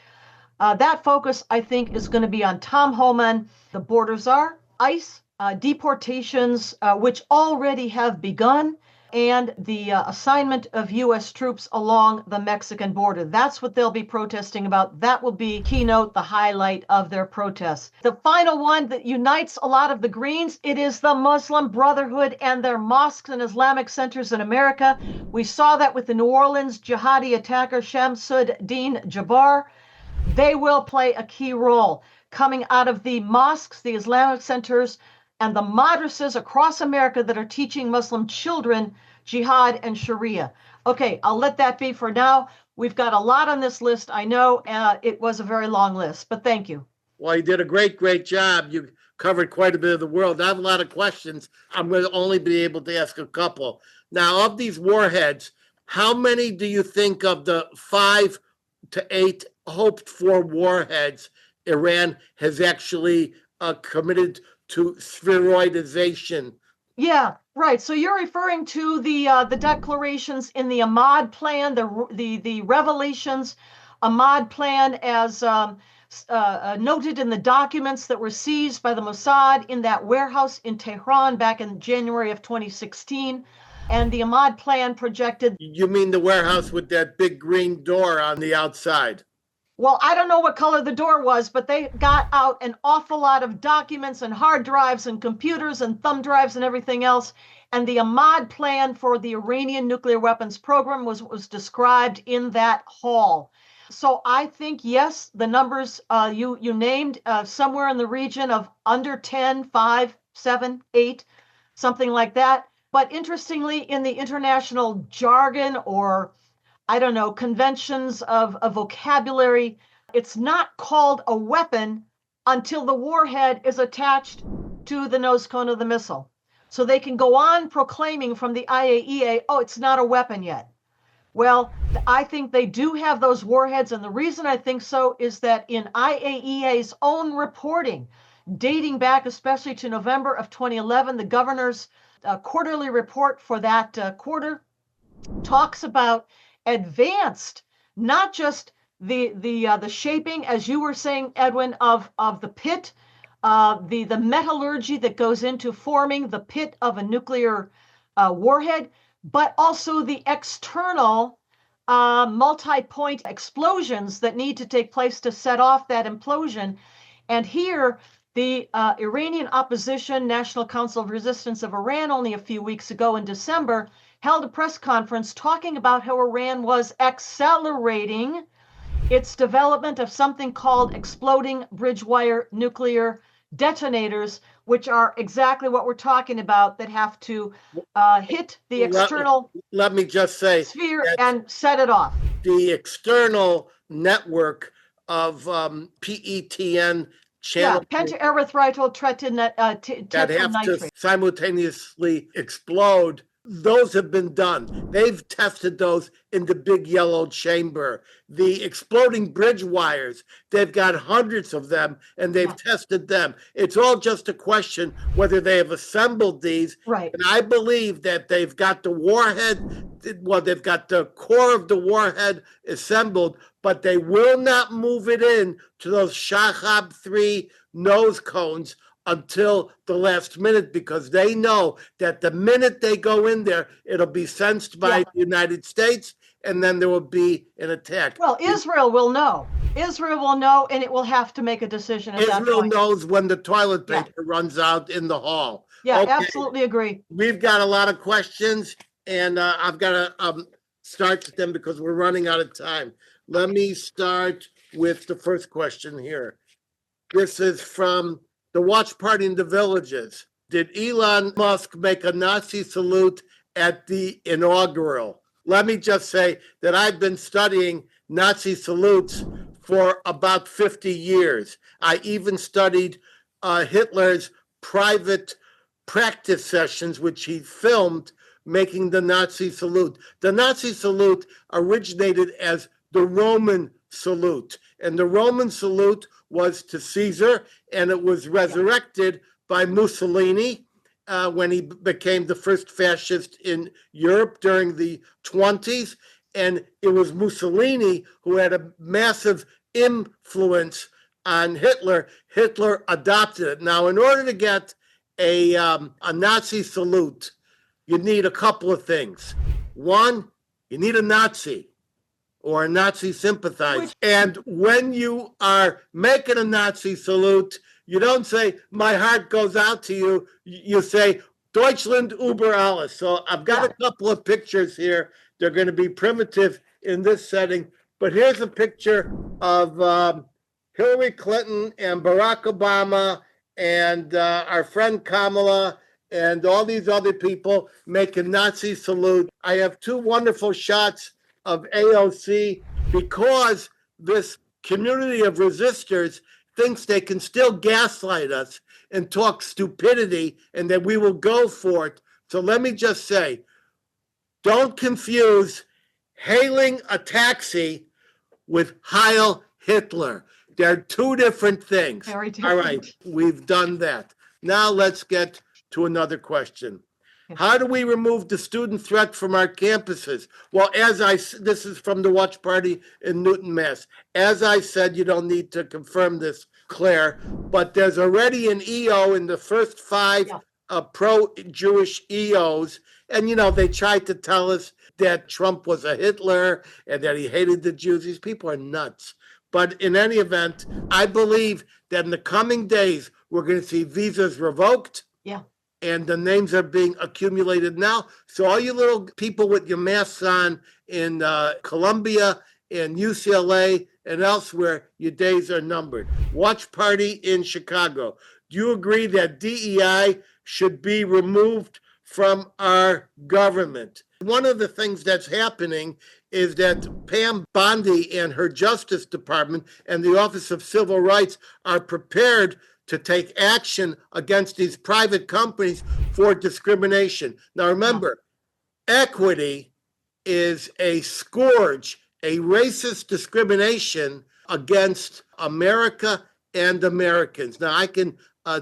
that focus, I think, is going to be on Tom Homan, the border czar, ICE, deportations, which already have begun, and the assignment of U.S. troops along the Mexican border. That's what they'll be protesting about. That will be keynote, the highlight of their protests. The final one that unites a lot of the Greens, it is the Muslim Brotherhood and their mosques and Islamic centers in America. We saw that with the New Orleans jihadi attacker Shamsuddin Jabbar. They will play a key role coming out of the mosques, the Islamic centers, and the madrasas across America that are teaching Muslim children jihad and Sharia. Okay, I'll let that be for now. We've got a lot on this list. I know it was a very long list, but thank you. Well, you did a great job. You covered quite a bit of the world. I have a lot of questions. I'm going to only be able to ask a couple. Now, of these warheads, how many do you think of the 5 to 8 hoped for warheads Iran has actually committed to spheroidization? Yeah, right. So you're referring to the declarations in the Ahmad plan, the revelations, Ahmad plan, as noted in the documents that were seized by the Mossad in that warehouse in Tehran back in January of 2016. And the Ahmad plan projected. You mean the warehouse with that big green door on the outside? Well, I don't know what color the door was, but they got out an awful lot of documents and hard drives and computers and thumb drives and everything else. And the Ahmad plan for the Iranian nuclear weapons program was described in that hall. So I think, yes, the numbers you named, somewhere in the region of under 10, 5, 7, 8, something like that. But interestingly, in the international jargon, or I don't know, conventions of vocabulary, it's not called a weapon until the warhead is attached to the nose cone of the missile. So they can go on proclaiming from the IAEA, oh, it's not a weapon yet. Well, I think they do have those warheads. And the reason I think so is that in IAEA's own reporting, dating back especially to November of 2011, the governor's quarterly report for that quarter talks about advanced, not just the shaping, as you were saying, Edwin, of the pit, the metallurgy that goes into forming the pit of a nuclear warhead, but also the external multi-point explosions that need to take place to set off that implosion. And here, the Iranian opposition, National Council of Resistance of Iran, only a few weeks ago in December, held a press conference talking about how Iran was accelerating its development of something called exploding bridge wire nuclear detonators, which are exactly what we're talking about, that have to hit the external let me just say sphere and set it off. The external network of PETN channel pentaerythritol that have to tetranitrate simultaneously explode. Those have been done. They've tested those in the big yellow chamber. The exploding bridge wires, they've got hundreds of them, and they've tested them. It's all just a question whether they have assembled these. Right. And I believe that they've got the warhead, well, they've got the core of the warhead assembled, but they will not move it in to those Shahab 3 nose cones until the last minute, because they know that the minute they go in there, it'll be sensed by the United States, and then there will be an attack. Well, Israel will know. Israel will know, and it will have to make a decision at that point. Israel knows when the toilet paper runs out in the hall. Yeah, Okay. absolutely agree. We've got a lot of questions, and I've got to start with them because we're running out of time. Let me start with the first question here. This is from the Watch Party in the Villages. Did Elon Musk make a Nazi salute at the inaugural? Let me just say that I've been studying Nazi salutes for about 50 years. I even studied Hitler's private practice sessions, which he filmed making the Nazi salute. The Nazi salute originated as the Roman salute, and the Roman salute was to Caesar, and it was resurrected by Mussolini when he became the first fascist in Europe during the 20s. And it was Mussolini who had a massive influence on Hitler. Hitler adopted it. Now, in order to get a Nazi salute you need a couple of things. One, you need a Nazi or a Nazi sympathizer. And when you are making a Nazi salute, you don't say, my heart goes out to you. You say, Deutschland über alles. So I've got a couple of pictures here. They're going to be primitive in this setting. But here's a picture of Hillary Clinton and Barack Obama and our friend Kamala and all these other people making Nazi salute. I have two wonderful shots of AOC because this community of resistors thinks they can still gaslight us and talk stupidity and that we will go for it. So let me just say, don't confuse hailing a taxi with Heil Hitler. They're two different things. Very different. All right, we've done that. Now let's get to another question. How do we remove the student threat from our campuses? Well, this is from the Watch Party in Newton, Mass. As I said, you don't need to confirm this, Claire, but there's already an EO in the first 5 pro-Jewish EOs. And, they tried to tell us that Trump was a Hitler and that he hated the Jews. These people are nuts. But in any event, I believe that in the coming days, we're going to see visas revoked. Yeah. And the names are being accumulated now. So all you little people with your masks on in Columbia and UCLA and elsewhere, your days are numbered. Watch Party in Chicago. Do you agree that DEI should be removed from our government? One of the things that's happening is that Pam Bondi and her Justice Department and the Office of Civil Rights are prepared to take action against these private companies for discrimination. Now remember, equity is a scourge, a racist discrimination against America and Americans. Now I can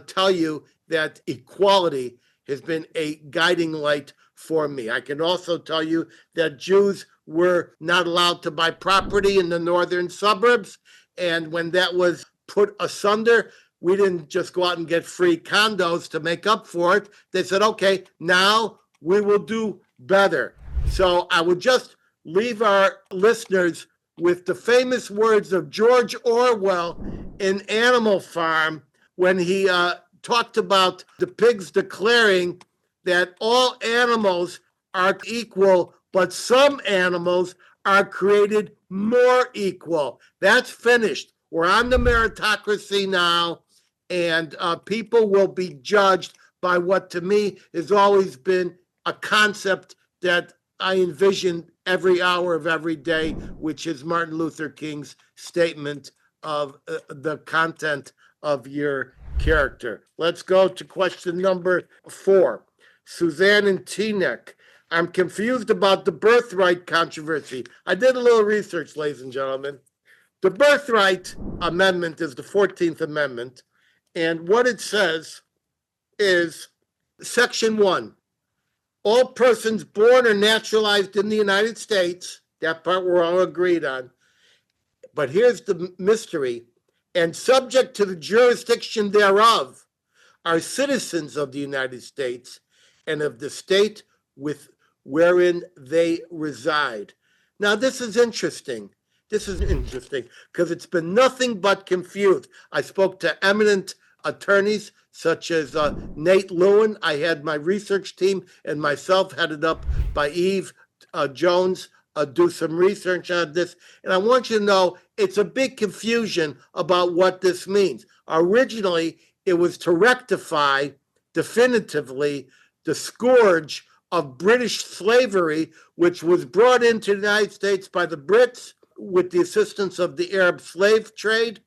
tell you that equality has been a guiding light for me. I can also tell you that Jews were not allowed to buy property in the northern suburbs. And when that was put asunder, we didn't just go out and get free condos to make up for it. They said, okay, now we will do better. So I would just leave our listeners with the famous words of George Orwell in Animal Farm when he talked about the pigs declaring that all animals are equal, but some animals are created more equal. That's finished. We're on the meritocracy now, and people will be judged by what to me has always been a concept that I envision every hour of every day, which is Martin Luther King's statement of the content of your character. Let's go to question number 4. Suzanne and Teaneck. I'm confused about the birthright controversy. I did a little research, ladies and gentlemen. The birthright amendment is the 14th Amendment. And what it says is Section 1, all persons born or naturalized in the United States, that part we're all agreed on. But here's the mystery, and subject to the jurisdiction thereof are citizens of the United States and of the state wherein they reside. Now, this is interesting. This is interesting because it's been nothing but confused. I spoke to eminent attorneys such as Nate Lewin. I had my research team and myself headed up by Eve Jones do some research on this. And I want you to know it's a big confusion about what this means. Originally, it was to rectify definitively the scourge of British slavery, which was brought into the United States by the Brits with the assistance of the Arab slave trade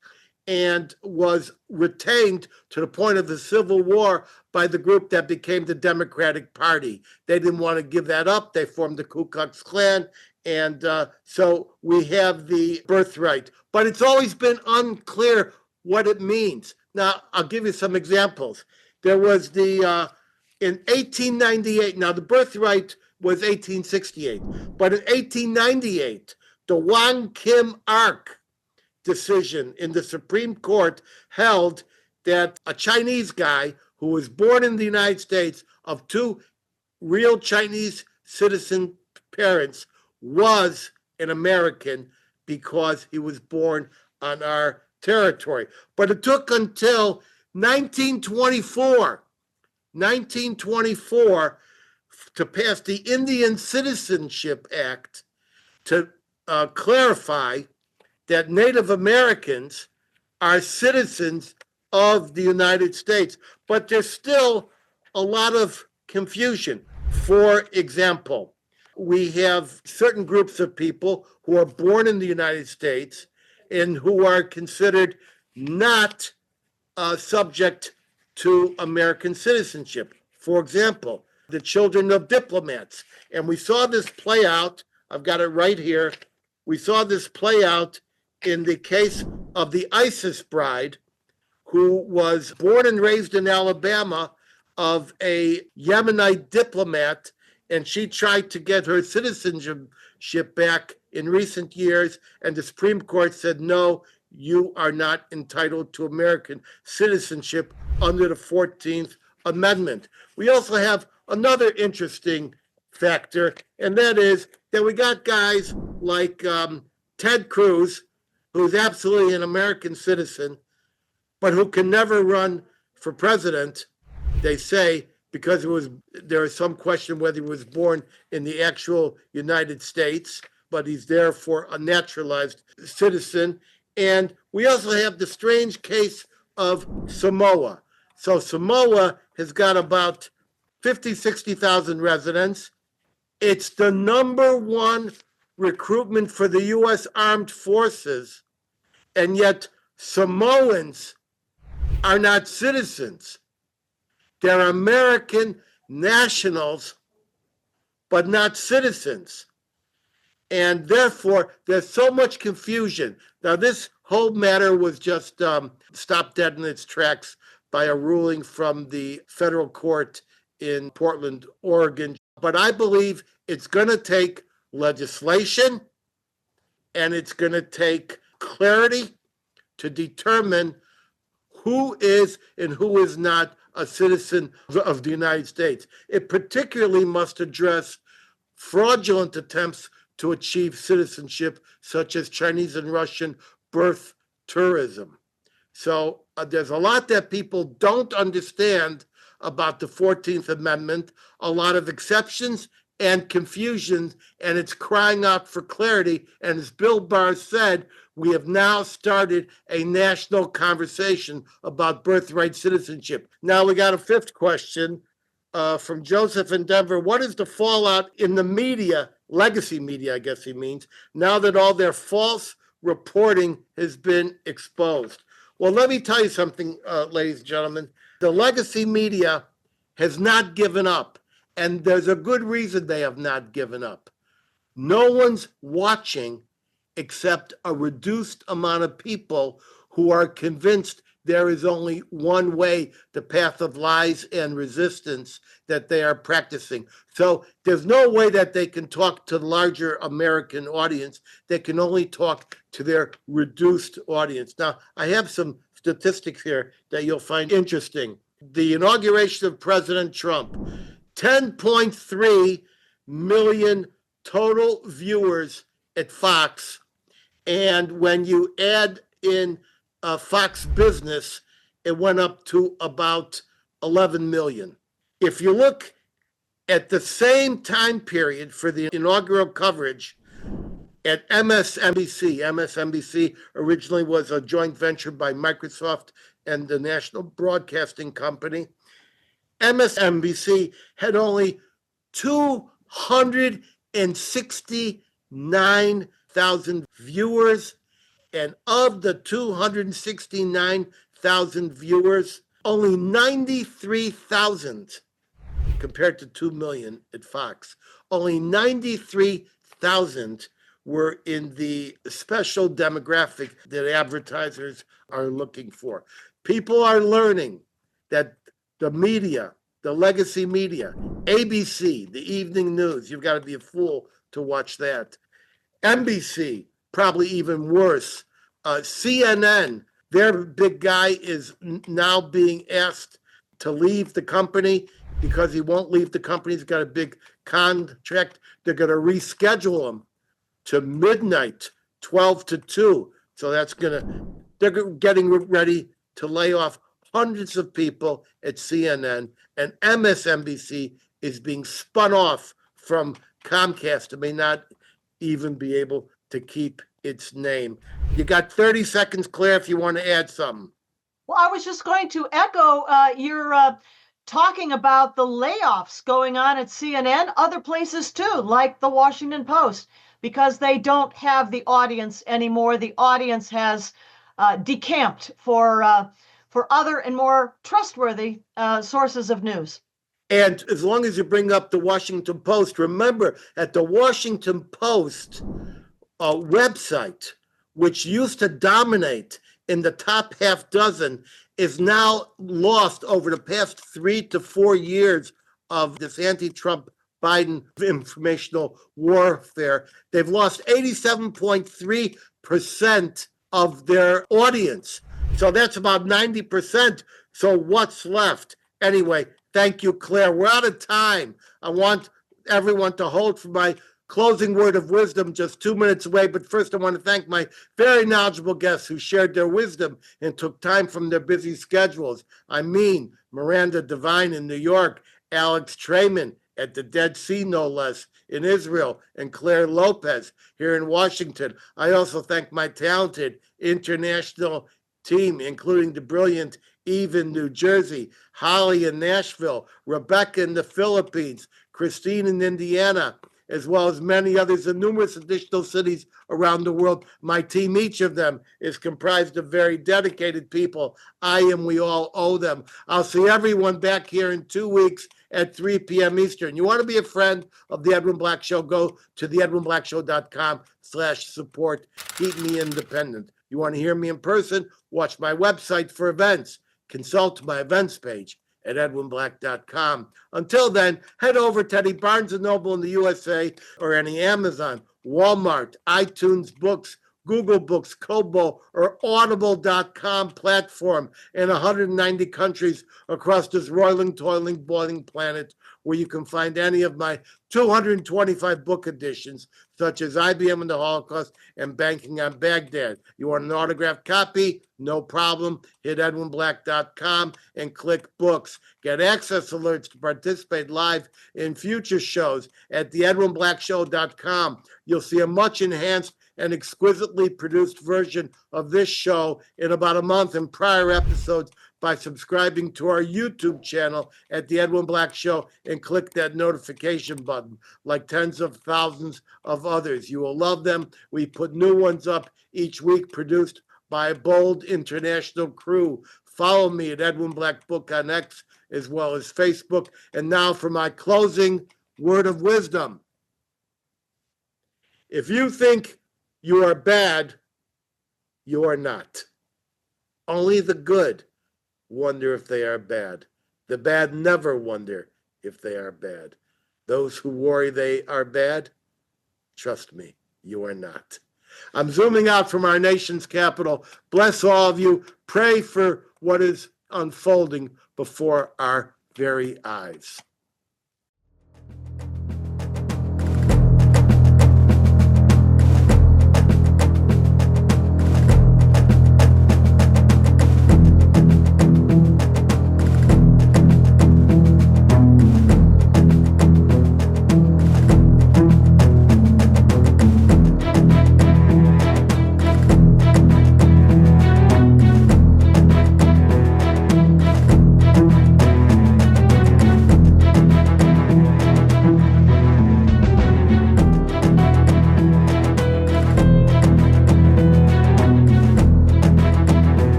and was retained to the point of the Civil War by the group that became the Democratic Party. They didn't want to give that up. They formed the Ku Klux Klan. And so we have the birthright. But it's always been unclear what it means. Now, I'll give you some examples. There was in 1898, now the birthright was 1868, but in 1898, the Wang Kim Ark decision in the Supreme Court held that a Chinese guy who was born in the United States of two real Chinese citizen parents was an American because he was born on our territory. But it took until 1924 to pass the Indian Citizenship Act to clarify that Native Americans are citizens of the United States. But there's still a lot of confusion. For example, we have certain groups of people who are born in the United States and who are considered not subject to American citizenship. For example, the children of diplomats. And we saw this play out. I've got it right here. We saw this play out in the case of the ISIS bride, who was born and raised in Alabama of a Yemenite diplomat, and she tried to get her citizenship back in recent years, and the Supreme Court said, no, you are not entitled to American citizenship under the 14th Amendment. We also have another interesting factor, and that is that we got guys like Ted Cruz, who's absolutely an American citizen, but who can never run for president, they say, because there is some question whether he was born in the actual United States, but he's therefore a naturalized citizen. And we also have the strange case of Samoa. So Samoa has got about 60,000 residents. It's the number one recruitment for the U.S. Armed Forces, and yet Samoans are not citizens. They're American nationals, but not citizens. And therefore, there's so much confusion. Now, this whole matter was just stopped dead in its tracks by a ruling from the federal court in Portland, Oregon. But I believe it's going to take legislation and it's going to take clarity to determine who is and who is not a citizen of the United States. It particularly must address fraudulent attempts to achieve citizenship, such as Chinese and Russian birth tourism. So there's a lot that people don't understand about the 14th Amendment, a lot of exceptions and confusion, and it's crying out for clarity. And as Bill Barr said, we have now started a national conversation about birthright citizenship. Now we got a fifth question from Joseph in Denver. What is the fallout in the media, legacy media, I guess he means, now that all their false reporting has been exposed? Well, let me tell you something, ladies and gentlemen. The legacy media has not given up, and there's a good reason they have not given up. No one's watching except a reduced amount of people who are convinced there is only one way, the path of lies and resistance that they are practicing. So there's no way that they can talk to the larger American audience. They can only talk to their reduced audience. Now, I have some statistics here that you'll find interesting. The inauguration of President Trump, 10.3 million total viewers at Fox. And when you add in Fox Business, it went up to about 11 million. If you look at the same time period for the inaugural coverage at MSNBC originally was a joint venture by Microsoft and the National Broadcasting Company. MSNBC had only 269,000 viewers, and of the 269,000 viewers, only 93,000, compared to 2 million at Fox, only 93,000 were in the special demographic that advertisers are looking for. People are learning that the media, the legacy media, ABC, the evening news, you've got to be a fool to watch that. NBC, probably even worse. CNN, their big guy is now being asked to leave the company, because he won't leave the company. He's got a big contract. They're going to reschedule him to midnight, 12 to 2. So they're getting ready to lay off hundreds of people at CNN, and MSNBC is being spun off from Comcast and may not even be able to keep its name. You got 30 seconds, Claire, if you want to add something. Well, I was just going to echo your talking about the layoffs going on at CNN, other places too, like the Washington Post, because they don't have the audience anymore. The audience has decamped for other and more trustworthy sources of news. And as long as you bring up the Washington Post, remember at the Washington Post website, which used to dominate in the top half dozen, is now lost over the past 3 to 4 years of this anti-Trump Biden informational warfare. They've lost 87.3% of their audience. So that's about 90%. So what's left? Anyway, thank you, Claire. We're out of time. I want everyone to hold for my closing word of wisdom just 2 minutes away. But first, I want to thank my very knowledgeable guests who shared their wisdom and took time from their busy schedules. I mean, Miranda Devine in New York, Alex Traiman at the Dead Sea, no less, in Israel, and Clare Lopez here in Washington. I also thank my talented international team, including the brilliant Eve in New Jersey, Holly in Nashville, Rebecca in the Philippines, Christine in Indiana, as well as many others in numerous additional cities around the world. My team, each of them, is comprised of very dedicated people. We all owe them. I'll see everyone back here in 2 weeks at 3 p.m. Eastern. You want to be a friend of The Edwin Black Show, go to theedwinblackshow.com/support. Keep me independent. You want to hear me in person? Watch my website for events. Consult my events page at edwinblack.com. Until then, head over to any Barnes & Noble in the USA or any Amazon, Walmart, iTunes Books, Google Books, Kobo, or Audible.com platform in 190 countries across this roiling, toiling, boiling planet, where you can find any of my 225 book editions, such as IBM and the Holocaust and Banking on Baghdad. You want an autographed copy? No problem. Hit edwinblack.com and click books. Get access alerts to participate live in future shows at theedwinblackshow.com. You'll see a much enhanced and exquisitely produced version of this show in about a month and prior episodes by subscribing to our YouTube channel at The Edwin Black Show and click that notification button, like tens of thousands of others. You will love them. We put new ones up each week, produced by a bold international crew. Follow me at Edwin Black Book on X as well as Facebook. And now for my closing word of wisdom. If you think you are bad, you are not. Only the good wonder if they are bad. The bad never wonder if they are bad. Those who worry they are bad, trust me, you are not. I'm zooming out from our nation's capital. Bless all of you. Pray for what is unfolding before our very eyes.